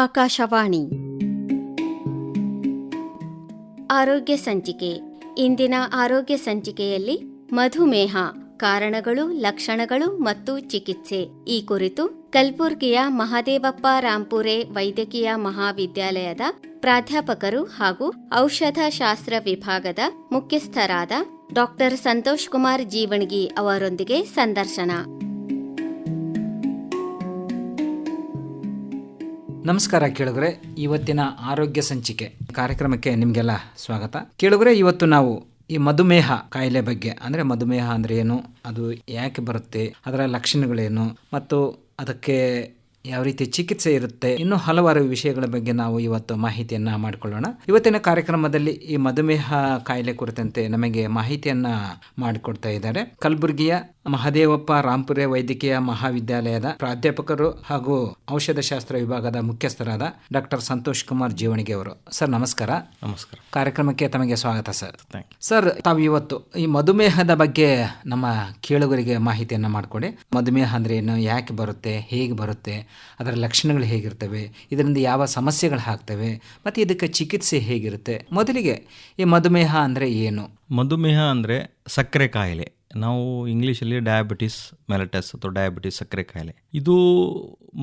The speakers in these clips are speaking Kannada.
ಆಕಾಶವಾಣಿ ಆರೋಗ್ಯ ಸಂಚಿಕೆ. ಇಂದಿನ ಆರೋಗ್ಯ ಸಂಚಿಕೆಯಲ್ಲಿ ಮಧುಮೇಹ ಕಾರಣಗಳು, ಲಕ್ಷಣಗಳು ಮತ್ತು ಚಿಕಿತ್ಸೆ ಈ ಕುರಿತು ಕಲಬುರ್ಗಿಯ ಮಹದೇವಪ್ಪ ರಾಂಪುರೆ ವೈದ್ಯಕೀಯ ಮಹಾವಿದ್ಯಾಲಯದ ಪ್ರಾಧ್ಯಾಪಕರು ಹಾಗೂ ಔಷಧಶಾಸ್ತ್ರ ವಿಭಾಗದ ಮುಖ್ಯಸ್ಥರಾದ ಡಾಕ್ಟರ್ ಸಂತೋಷ್ ಕುಮಾರ್ ಜೀವಣಗಿ ಅವರೊಂದಿಗೆ ಸಂದರ್ಶನ. ನಮಸ್ಕಾರ ಕೇಳುಗರೆ, ಇವತ್ತಿನ ಆರೋಗ್ಯ ಸಂಚಿಕೆ ಕಾರ್ಯಕ್ರಮಕ್ಕೆ ನಿಮಗೆಲ್ಲ ಸ್ವಾಗತ. ಕೇಳುಗರೆ, ಇವತ್ತು ನಾವು ಈ ಮಧುಮೇಹ ಕಾಯಿಲೆ ಬಗ್ಗೆ, ಅಂದರೆ ಮಧುಮೇಹ ಅಂದರೆ ಏನು, ಅದು ಯಾಕೆ ಬರುತ್ತೆ, ಅದರ ಲಕ್ಷಣಗಳೇನು ಮತ್ತು ಅದಕ್ಕೆ ಯಾವ ರೀತಿ ಚಿಕಿತ್ಸೆ ಇರುತ್ತೆ, ಇನ್ನೂ ಹಲವಾರು ವಿಷಯಗಳ ಬಗ್ಗೆ ನಾವು ಇವತ್ತು ಮಾಹಿತಿಯನ್ನು ಮಾಡಿಕೊಳ್ಳೋಣ. ಇವತ್ತಿನ ಕಾರ್ಯಕ್ರಮದಲ್ಲಿ ಈ ಮಧುಮೇಹ ಕಾಯಿಲೆ ಕುರಿತಂತೆ ನಮಗೆ ಮಾಹಿತಿಯನ್ನು ಮಾಡಿಕೊಡ್ತಾ ಇದ್ದಾರೆ ಕಲಬುರ್ಗಿಯ ಮಹದೇವಪ್ಪ ರಾಂಪುರೆ ವೈದ್ಯಕೀಯ ಮಹಾವಿದ್ಯಾಲಯದ ಪ್ರಾಧ್ಯಾಪಕರು ಹಾಗೂ ಔಷಧಶಾಸ್ತ್ರ ವಿಭಾಗದ ಮುಖ್ಯಸ್ಥರಾದ ಡಾಕ್ಟರ್ ಸಂತೋಷ್ ಕುಮಾರ್ ಜೀವಣಗಿ ಅವರು. ಸರ್ ನಮಸ್ಕಾರ. ನಮಸ್ಕಾರ. ಕಾರ್ಯಕ್ರಮಕ್ಕೆ ತಮಗೆ ಸ್ವಾಗತ ಸರ್. ಸರ್, ತಾವು ಇವತ್ತು ಈ ಮಧುಮೇಹದ ಬಗ್ಗೆ ನಮ್ಮ ಕೇಳುಗರಿಗೆ ಮಾಹಿತಿಯನ್ನು ಮಾಡಿಕೊಡಿ. ಮಧುಮೇಹ ಅಂದ್ರೆ ಏನು, ಯಾಕೆ ಬರುತ್ತೆ, ಹೇಗೆ ಬರುತ್ತೆ, ಅದರ ಲಕ್ಷಣಗಳು ಹೇಗಿರ್ತವೆ, ಇದರಿಂದ ಯಾವ ಸಮಸ್ಯೆಗಳು ಆಗ್ತವೆ ಮತ್ತು ಇದಕ್ಕೆ ಚಿಕಿತ್ಸೆ ಹೇಗಿರುತ್ತೆ. ಮೊದಲಿಗೆ ಈ ಮಧುಮೇಹ ಅಂದರೆ ಏನು? ಮಧುಮೇಹ ಅಂದರೆ ಸಕ್ಕರೆ ಕಾಯಿಲೆ. ನಾವು ಇಂಗ್ಲೀಷಲ್ಲಿ ಡಯಾಬಿಟಿಸ್ ಮೆಲಿಟಸ್ ಅಥವಾ ಡಯಾಬಿಟಿಸ್ ಸಕ್ಕರೆ ಕಾಯಿಲೆ. ಇದು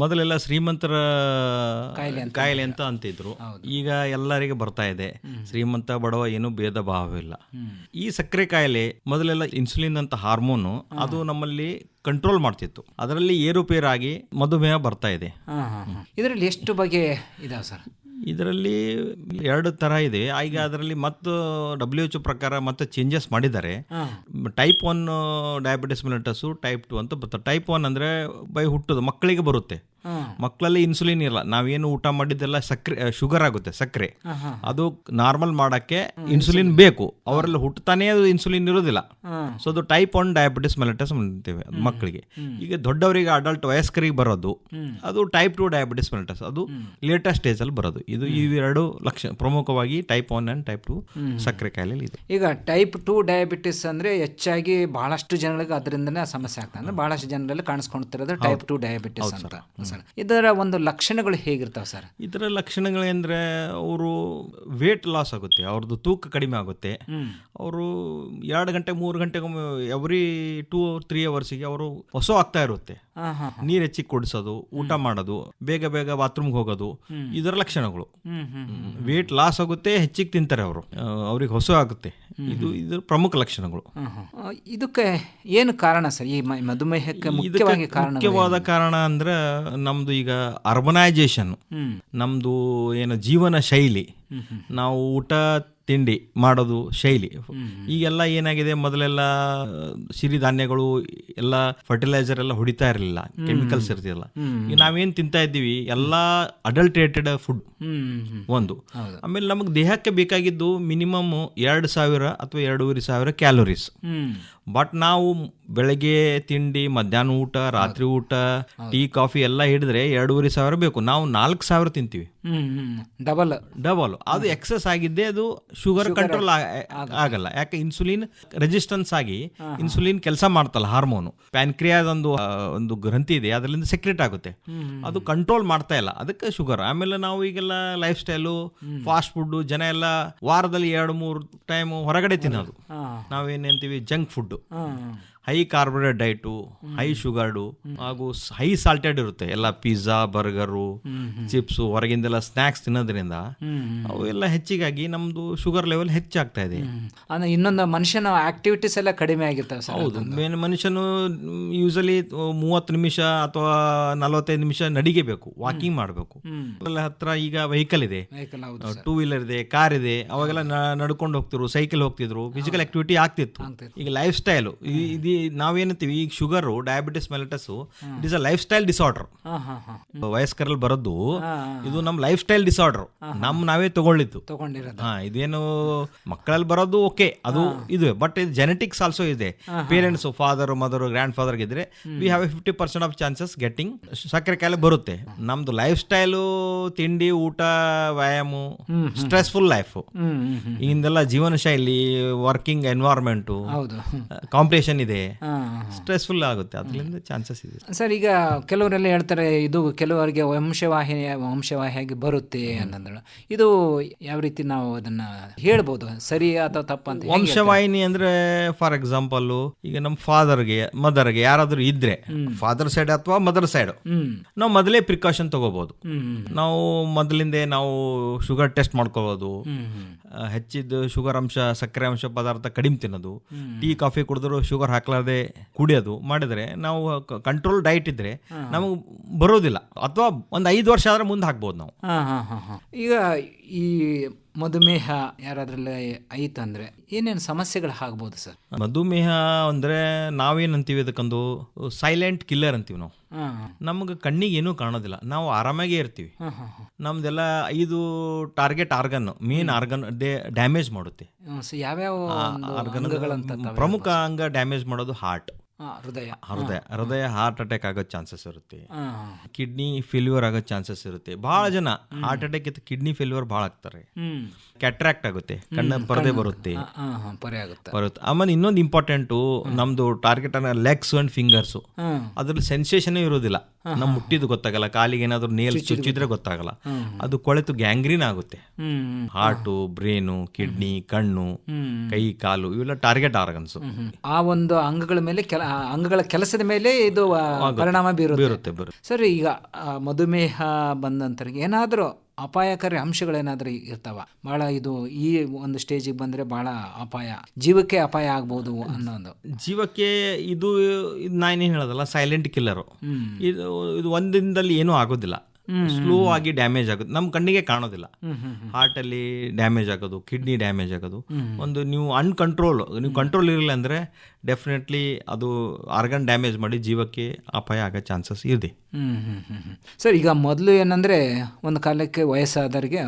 ಮೊದಲೆಲ್ಲ ಶ್ರೀಮಂತರ ಕಾಯಿಲೆ ಅಂತ ಅಂತಿದ್ರು. ಈಗ ಎಲ್ಲರಿಗೆ ಬರ್ತಾ ಇದೆ. ಶ್ರೀಮಂತ ಬಡವ ಏನು ಭೇದ ಭಾವವಿಲ್ಲ. ಈ ಸಕ್ಕರೆ ಕಾಯಿಲೆ ಮೊದಲೆಲ್ಲ ಇನ್ಸುಲಿನ್ ಅಂತ ಹಾರ್ಮೋನು ಅದು ನಮ್ಮಲ್ಲಿ ಕಂಟ್ರೋಲ್ ಮಾಡ್ತಿತ್ತು. ಅದರಲ್ಲಿ ಏರುಪೇರಾಗಿ ಮಧುಮೇಹ ಬರ್ತಾ ಇದೆ. ಇದರಲ್ಲಿ ಎಷ್ಟು ಬಗೆ ಇದಾವೆ ಸರ್? ಇದರಲ್ಲಿ 2 ಥರ ಇದೆ. ಈಗ ಅದರಲ್ಲಿ ಮತ್ತು WHO ಪ್ರಕಾರ ಮತ್ತೆ ಚೇಂಜಸ್ ಮಾಡಿದ್ದಾರೆ. ಟೈಪ್ 1 ಡಯಾಬಿಟಿಸ್ ಮೆಲಿಟಸ್, ಟೈಪ್ 2 ಅಂತ ಬರ್ತದೆ. ಟೈಪ್ 1 ಅಂದರೆ ಬೈ ಹುಟ್ಟೋದು ಮಕ್ಕಳಿಗೆ ಬರುತ್ತೆ. ಮಕ್ಕಳಲ್ಲಿ ಇನ್ಸುಲಿನ್ ಇಲ್ಲ, ನಾವೇನು ಊಟ ಮಾಡಿದ್ದೆಲ್ಲ ಸಕ್ಕರೆ ಶುಗರ್ ಆಗುತ್ತೆ, ಸಕ್ಕರೆ ಅದು ನಾರ್ಮಲ್ ಮಾಡಕ್ಕೆ ಇನ್ಸುಲಿನ್ ಬೇಕು. ಅವರೆಲ್ಲ ಹುಟ್ಟತಾನೇ ಅದು ಇನ್ಸುಲಿನ್ ಇರೋದಿಲ್ಲ. ಸೊ ಅದು ಟೈಪ್ 1 ಡಯಾಬಿಟಿಸ್ ಮೆಲಿಟಸ್ ಅಂತೀವಿ ಮಕ್ಕಳಿಗೆ. ಈಗ ದೊಡ್ಡವರಿಗೆ ಅಡಲ್ಟ್ ವಯಸ್ಕರಿಗೆ ಬರೋದು ಅದು ಟೈಪ್ 2 ಡಯಾಬಿಟಿಸ್ ಮೆಲಿಟಸ್, ಅದು ಲೇಟೆಸ್ಟ್ ಸ್ಟೇಜ್ ಅಲ್ಲಿ ಬರೋದು. ಇದು ಇವೆರಡು ಲಕ್ಷಣ ಪ್ರಮುಖವಾಗಿ ಟೈಪ್ 1 ಅಂಡ್ ಟೈಪ್ 2 ಸಕ್ಕರೆ ಕಾಯಿಲೆ ಇದೆ. ಈಗ ಟೈಪ್ 2 ಡಯಾಬಿಟಿಸ್ ಅಂದ್ರೆ ಹೆಚ್ಚಾಗಿ ಬಹಳಷ್ಟು ಜನಗಳಿಗೆ ಅದರಿಂದನೇ ಸಮಸ್ಯೆ ಆಗ್ತದೆ. ಅಂದ್ರೆ ಬಹಳಷ್ಟು ಜನರಲ್ಲಿ ಕಾಣಿಸ್ಕೊಳ್ತಿರೋದು ಟೈಪ್ 2 ಡಯಾಬಿಟಿಸ್ ಅಂತ. ಇದರ ಒಂದು ಲಕ್ಷಣಗಳು ಹೇಗಿರ್ತಾವೆ ಸರ್? ಇದರ ಲಕ್ಷಣಗಳೇಂದ್ರೆ ಅವರು ವೇಟ್ ಲಾಸ್ ಆಗುತ್ತೆ, ಅವ್ರದ್ದು ತೂಕ ಕಡಿಮೆ ಆಗುತ್ತೆ. ಅವರು 2 ಗಂಟೆ 3 ಗಂಟೆಗೊಮ್ಮೆ ಎವ್ರಿ 2-3 ಅವರ್ಸಿಗೆ ಅವರು ಹೊಸ ಆಗ್ತಾ ಇರುತ್ತೆ. ನೀರು ಹೆಚ್ಚಿಗೆ ಕುಡಿಸೋದು, ಊಟ ಮಾಡೋದು, ಬೇಗ ಬೇಗ ಬಾತ್ರೂಮ್ಗೆ ಹೋಗೋದು, ಇದರ ಲಕ್ಷಣಗಳು. ವೇಟ್ ಲಾಸ್ ಆಗುತ್ತೆ, ಹೆಚ್ಚಿಗೆ ತಿಂತಾರೆ ಅವರು, ಅವ್ರಿಗೆ ಹೊಸ ಆಗುತ್ತೆ. ಇದು ಪ್ರಮುಖ ಲಕ್ಷಣಗಳು. ಇದಕ್ಕೆ ಏನು ಕಾರಣ ಸರ್? ಈ ಮಧುಮೇಹಕ್ಕೆ ಮುಖ್ಯವಾದ ಕಾರಣ ಅಂದ್ರೆ ನಮ್ದು ಈಗ ಅರ್ಬನೈಜೇಷನ್, ನಮ್ದು ಏನು ಜೀವನ ಶೈಲಿ, ನಾವು ಊಟ ತಿಂಡಿ ಮಾಡೋದು ಶೈಲಿ. ಈಗೆಲ್ಲ ಏನಾಗಿದೆ, ಮೊದಲೆಲ್ಲ ಸಿರಿಧಾನ್ಯಗಳು ಎಲ್ಲ ಫರ್ಟಿಲೈಸರ್ ಎಲ್ಲ ಹೊಡಿತಾ ಇರಲಿಲ್ಲ, ಕೆಮಿಕಲ್ಸ್ ಇರ್ತಿಲ್ಲ. ಈಗ ನಾವೇನ್ ತಿಂತಾ ಇದ್ದೀವಿ ಎಲ್ಲ ಅಡಲ್ಟ್ರೇಟೆಡ್ ಫುಡ್ ಒಂದು. ಆಮೇಲೆ ನಮಗೆ ದೇಹಕ್ಕೆ ಬೇಕಾಗಿದ್ದು ಮಿನಿಮಮ್ 2,000 ಅಥವಾ 2,500 ಕ್ಯಾಲೋರೀಸ್. ಬಟ್ ನಾವು ಬೆಳಗ್ಗೆ ತಿಂಡಿ, ಮಧ್ಯಾಹ್ನ ಊಟ, ರಾತ್ರಿ ಊಟ, ಟೀ ಕಾಫಿ ಎಲ್ಲ ಹಿಡಿದ್ರೆ 2,500 ಬೇಕು. ನಾವು 4,000 ತಿಂತೀವಿ, ಡಬಲ್. ಅದು ಎಕ್ಸಸ್ ಆಗಿದ್ದೆ, ಅದು ಶುಗರ್ ಕಂಟ್ರೋಲ್ ಆಗಲ್ಲ. ಯಾಕೆ ಇನ್ಸುಲಿನ್ ರೆಸಿಸ್ಟೆನ್ಸ್ ಆಗಿ ಇನ್ಸುಲಿನ್ ಕೆಲಸ ಮಾಡ್ತಲ್ಲ, ಹಾರ್ಮೋನು ಪ್ಯಾನ್ಕ್ರಿಯಾದ ಒಂದು ಗ್ರಂಥಿ ಇದೆ, ಅದರಿಂದ ಸೆಕ್ರೆಟ್ ಆಗುತ್ತೆ, ಅದು ಕಂಟ್ರೋಲ್ ಮಾಡ್ತಾ ಇಲ್ಲ, ಅದಕ್ಕೆ ಶುಗರ್. ಆಮೇಲೆ ನಾವು ಈಗೆಲ್ಲ ಲೈಫ್ ಸ್ಟೈಲು, ಫಾಸ್ಟ್ ಫುಡ್, ಜನ ಎಲ್ಲ ವಾರದಲ್ಲಿ 2-3 ಟೈಮ್ ಹೊರಗಡೆ ತಿನ್ನೋದು. ನಾವೇನಂತೀವಿ junk food, high carbohydrate diet, high sugared ಹಾಗೂ ಹೈ ಸಾಲ್ಟೆಡ್ ಇರುತ್ತೆ. ಎಲ್ಲ ಪಿಜ್ಜಾ, ಬರ್ಗರು, ಚಿಪ್ಸು, ಹೊರಗಿಂದೆಲ್ಲ ಸ್ನ್ಯಾಕ್ಸ್ ತಿನ್ನೋದ್ರಿಂದ ಅವೆಲ್ಲ ಹೆಚ್ಚಿಗಾಗಿ ನಮ್ದು ಶುಗರ್ ಲೆವೆಲ್ ಹೆಚ್ಚಾಗ್ತಾ ಇದೆ. ಇನ್ನೊಂದು ಮನುಷ್ಯನ ಆಕ್ಟಿವಿಟೀಸ್ ಎಲ್ಲ ಕಡಿಮೆ ಆಗಿರ್ತವೆ. ಹೌದು, ಮನುಷ್ಯನು ಯೂಸಲಿ 30 ನಿಮಿಷ ಅಥವಾ 45 ನಿಮಿಷ ನಡಿಗೆಬೇಕು, ವಾಕಿಂಗ್ ಮಾಡಬೇಕು. ಹತ್ರ ಈಗ ವೆಹಿಕಲ್ ಇದೆ, 2 ವೀಲರ್ ಇದೆ, ಕಾರ್ ಇದೆ, ಅವಾಗೆಲ್ಲ ನಡ್ಕೊಂಡು ಹೋಗ್ತಿದ್ರು, ಸೈಕಲ್ ಹೋಗ್ತಿದ್ರು, ಫಿಸಿಕಲ್ ಆಕ್ಟಿವಿಟಿ ಆಗ್ತಿತ್ತು. ಈಗ ಲೈಫ್ ಸ್ಟೈಲು ನಾವೇನಂತೀವಿ, ಈಗ sugar, diabetes mellitus, it is a lifestyle disorder. ವಯಸ್ಕರಲ್ಲಿ ಬರೋದು ಇದು ನಮ್ಮ ಲೈಫ್ ಸ್ಟೈಲ್ ಡಿಸಾರ್ಡರ್, ನಾವೇ ತಗೊಳ್ಳಿದ್ದು. ಇದೇನು ಮಕ್ಕಳಲ್ಲಿ ಬರೋದು ಓಕೆ, ಅದು ಇದು. ಬಟ್ ಇದು ಜೆನೆಟಿಕ್ಸ್ ಆಲ್ಸೋ ಇದೆ. Parents, father, mother, grandfather ಇದ್ರೆ we have 50% of chances getting ಸಕ್ಕರೆ ಕಾಯಿಲೆ ಬರುತ್ತೆ. ನಮ್ದು ಲೈಫ್ ಸ್ಟೈಲು, ತಿಂಡಿ, ಊಟ, ವ್ಯಾಯಾಮ, ಸ್ಟ್ರೆಸ್ಫುಲ್ ಲೈಫ್, ಇಂದೆಲ್ಲ ಜೀವನ ಶೈಲಿ, ವರ್ಕಿಂಗ್ ಎನ್ವೈರನ್ಮೆಂಟು, ಕಾಂಪಿಟೇಷನ್ ಇದೆ, ಸ್ಟ್ರೆಸ್ಫುಲ್ ಆಗುತ್ತೆ, ಅದರಿಂದ ಚಾನ್ಸಸ್ ಇದೆ. ಸರ್, ಈಗ ಕೆಲವರೆಲ್ಲ ಹೇಳ್ತಾರೆ ಇದು ಕೆಲವರಿಗೆ ವಂಶವಾಹಿಯಾಗಿ ಬರುತ್ತೆ ಅನ್ನೋದು. ಇದು ಯಾವ ರೀತಿ ನಾವು ಅದನ್ನ ಹೇಳ್ಬೋದು, ಸರಿ ಅಥವಾ ತಪ್ಪಂತ? ವಂಶವಾಹಿನಿ ಅಂದ್ರೆ ಫಾರ್ ಎಕ್ಸಾಂಪಲ್ ಈಗ ನಮ್ಮ ಫಾದರ್ಗೆ ಮದರ್ಗೆ ಯಾರಾದ್ರೂ ಇದ್ರೆ, ಫಾದರ್ ಸೈಡ್ ಅಥವಾ ಮದರ್ ಸೈಡ್, ನಾವು ಮೊದಲೇ ಪ್ರಿಕಾಷನ್ ತಗೋಬಹುದು. ನಾವು ಮೊದಲಿಂದ ನಾವು ಶುಗರ್ ಟೆಸ್ಟ್ ಮಾಡ್ಕೋಬಹುದು, ಹೆಚ್ಚಿದ ಶುಗರ್ ಅಂಶ, ಸಕ್ಕರೆ ಅಂಶ ಪದಾರ್ಥ ಕಡಿಮೆ ತಿನ್ನೋದು, ಟೀ ಕಾಫಿ ಕುಡಿದ್ರು ಶುಗರ್ ಹಾಕ್ಲಾರ್ದೆ ಕುಡಿಯೋದು ಮಾಡಿದ್ರೆ, ನಾವು ಕಂಟ್ರೋಲ್ ಡಯಟ್ ಇದ್ರೆ ನಮಗೆ ಬರೋದಿಲ್ಲ. ಅಥವಾ ಒಂದು 5 ವರ್ಷ ಆದ್ರೆ ಮುಂದೆ ಹಾಕ್ಬೋದು ನಾವು. ಈಗ ಈ ಮಧುಮೇಹ ಯಾರಾದ್ರಲ್ಲಿ ಐತಂದ್ರೆ ಏನೇನು ಸಮಸ್ಯೆಗಳು ಆಗ್ಬೋದು ಸರ್? ಮಧುಮೇಹ ಅಂದ್ರೆ ನಾವೇನಂತೀವಿ, ಅದಕ್ಕೊಂದು ಸೈಲೆಂಟ್ ಕಿಲ್ಲರ್ ಅಂತೀವಿ ನಾವು. ನಮ್ಗೆ ಕಣ್ಣಿಗೆ ಏನೂ ಕಾಣೋದಿಲ್ಲ, ನಾವು ಆರಾಮಾಗೇ ಇರ್ತೀವಿ. ನಮ್ದೆಲ್ಲ 5 target organ, main organ damage ಮಾಡುತ್ತೆ. ಯಾವ್ಯಾವ ಪ್ರಮುಖ ಅಂಗ ಡ್ಯಾಮೇಜ್ ಮಾಡೋದು ಹಾರ್ಟ್, ಹೃದಯ ಹಾರ್ಟ್ ಅಟ್ಯಾಕ್ ಆಗೋ ಚಾನ್ಸಸ್ ಇರುತ್ತೆ. ಕಿಡ್ನಿ ಫೇಲ್ಯೂರ್ ಆಗೋ ಚಾನ್ಸಸ್ ಇರುತ್ತೆ. ಬಹಳ ಜನ ಹಾರ್ಟ್ ಅಟ್ಯಾಕ್ ಇತ್ತು ಕಿಡ್ನಿ ಫೇಲ್ಯೂರ್ ಬಹಳ ಆಗ್ತಾರೆ. ಕ್ಯಾಟ್ರಾಕ್ಟ್ ಆಗುತ್ತೆ, ಕಣ್ಣ ಪರದೆ ಬರುತ್ತೆ. ಆಮೇಲೆ ಇನ್ನೊಂದು ಇಂಪಾರ್ಟೆಂಟು, ನಮ್ದು ಟಾರ್ಗೆಟ್ ಲೆಗ್ಸ್ ಅಂಡ್ ಫಿಂಗರ್ಸ್, ಅದ್ರಲ್ಲಿ ಸೆನ್ಸೇಷನ್ ಇರೋದಿಲ್ಲ. ನಮ್ ಮುಟ್ಟಿದ್ದು ಗೊತ್ತಾಗಲ್ಲ, ಕಾಲಿಗೆ ಏನಾದ್ರು ನೇಲ್ ಚುಚ್ಚಿದ್ರೆ ಗೊತ್ತಾಗಲ್ಲ, ಅದು ಕೊಳೆತು ಗ್ಯಾಂಗ್ರೀನ್ ಆಗುತ್ತೆ. ಹಾರ್ಟು, ಬ್ರೇನು, ಕಿಡ್ನಿ, ಕಣ್ಣು, ಕೈ, ಕಾಲು ಇವೆಲ್ಲ ಟಾರ್ಗೆಟ್ ಆರ್ಗನ್ಸ್. ಆ ಒಂದು ಅಂಗಗಳ ಕೆಲಸದ ಮೇಲೆ ಇದು ಪರಿಣಾಮ ಬೀರುತ್ತೆ. ಸರ್, ಈಗ ಮಧುಮೇಹ ಬಂದಂತರಿಗೆ ಏನಾದರೂ ಅಪಾಯಕಾರಿ ಅಂಶಗಳೇನಾದ್ರೂ ಇರ್ತಾವ? ಬಹಳ ಇದು ಈ ಒಂದು ಸ್ಟೇಜಿಗೆ ಬಂದ್ರೆ ಬಹಳ ಅಪಾಯ, ಜೀವಕ್ಕೆ ಅಪಾಯ ಆಗ್ಬೋದು ಅನ್ನೋದು. ಜೀವಕ್ಕೆ ಇದು ನಾನೇನು ಹೇಳೋದಲ್ಲ, ಸೈಲೆಂಟ್ ಕಿಲ್ಲರು. ಇದು ಒಂದಿನದಲ್ಲಿ ಏನೂ ಆಗೋದಿಲ್ಲ, ಸ್ಲೋ ಆಗಿ ಡ್ಯಾಮೇಜ್ ಆಗುತ್ತೆ, ನಮ್ಮ ಕಣ್ಣಿಗೆ ಕಾಣೋದಿಲ್ಲ. ಹಾರ್ಟ್ ಅಲ್ಲಿ ಡ್ಯಾಮೇಜ್ ಆಗೋದು, ಕಿಡ್ನಿ ಡ್ಯಾಮೇಜ್ ಆಗೋದು, ಒಂದು ನೀವು ನೀವು ಕಂಟ್ರೋಲ್ ಇರಲಿಲ್ಲ ಅಂದ್ರೆ ಡೆಫಿನೆಟ್ಲಿ ಅದು ಆರ್ಗನ್ ಡ್ಯಾಮೇಜ್ ಮಾಡಿ ಜೀವಕ್ಕೆ ಅಪಾಯ ಆಗೋ ಚಾನ್ಸಸ್ ಇದೆ. ಸರ್, ಈಗ ಮೊದಲು ಏನಂದ್ರೆ ಒಂದು ಕಾಲಕ್ಕೆ ವಯಸ್ಸಾದವ್ರಿಗೆ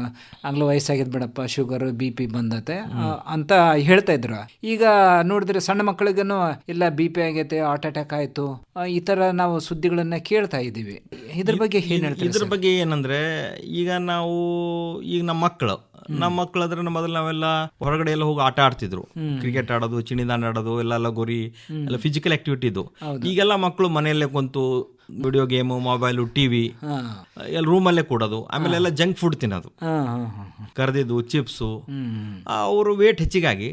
ಆಗ್ಲೂ ವಯಸ್ಸಾಗಿದ್ ಬಿಡಪ್ಪ, ಶುಗರ್ BP ಬಂದತೆ ಅಂತ ಹೇಳ್ತಾ ಇದ್ರು. ಈಗ ನೋಡಿದ್ರೆ ಸಣ್ಣ ಮಕ್ಕಳಿಗೂ ಇಲ್ಲ BP ಆಗೈತೆ, ಹಾರ್ಟ್ ಅಟ್ಯಾಕ್ ಆಯ್ತು, ಈ ತರ ನಾವು ಸುದ್ದಿಗಳನ್ನ ಕೇಳ್ತಾ ಇದ್ದೀವಿ. ಇದ್ರ ಬಗ್ಗೆ ಏನ್ ಹೇಳ್ತೀವಿ? ಇದ್ರ ಬಗ್ಗೆ ಏನಂದ್ರೆ, ಈಗ ನಮ್ಮ ಮಕ್ಕಳಾದ್ರೆ ಮೊದಲು ನಾವೆಲ್ಲ ಹೊರಗಡೆ ಎಲ್ಲ ಹೋಗಿ ಆಟ ಆಡ್ತಿದ್ರು. ಕ್ರಿಕೆಟ್ ಆಡೋದು, ಚಿಣಿದಾಂಡು ಆಡೋದು, ಎಲ್ಲ ಲಗೋರಿ ಎಲ್ಲ ಫಿಸಿಕಲ್ ಆಕ್ಟಿವಿಟಿ ಇದು. ಈಗೆಲ್ಲ ಮಕ್ಕಳು ಮನೆಯಲ್ಲೇ ಕುಂತು ವಿಡಿಯೋ ಗೇಮು, ಮೊಬೈಲು, ಟಿವಿ ಎಲ್ಲ ರೂಮಲ್ಲೇ ಕೂಡೋದು. ಆಮೇಲೆ ಎಲ್ಲ ಜಂಕ್ ಫುಡ್ ತಿನ್ನೋದು, ಕರ್ದಿದ್ದು, ಚಿಪ್ಸು. ಅವರು ವೇಟ್ ಹೆಚ್ಚಿಗಾಗಿ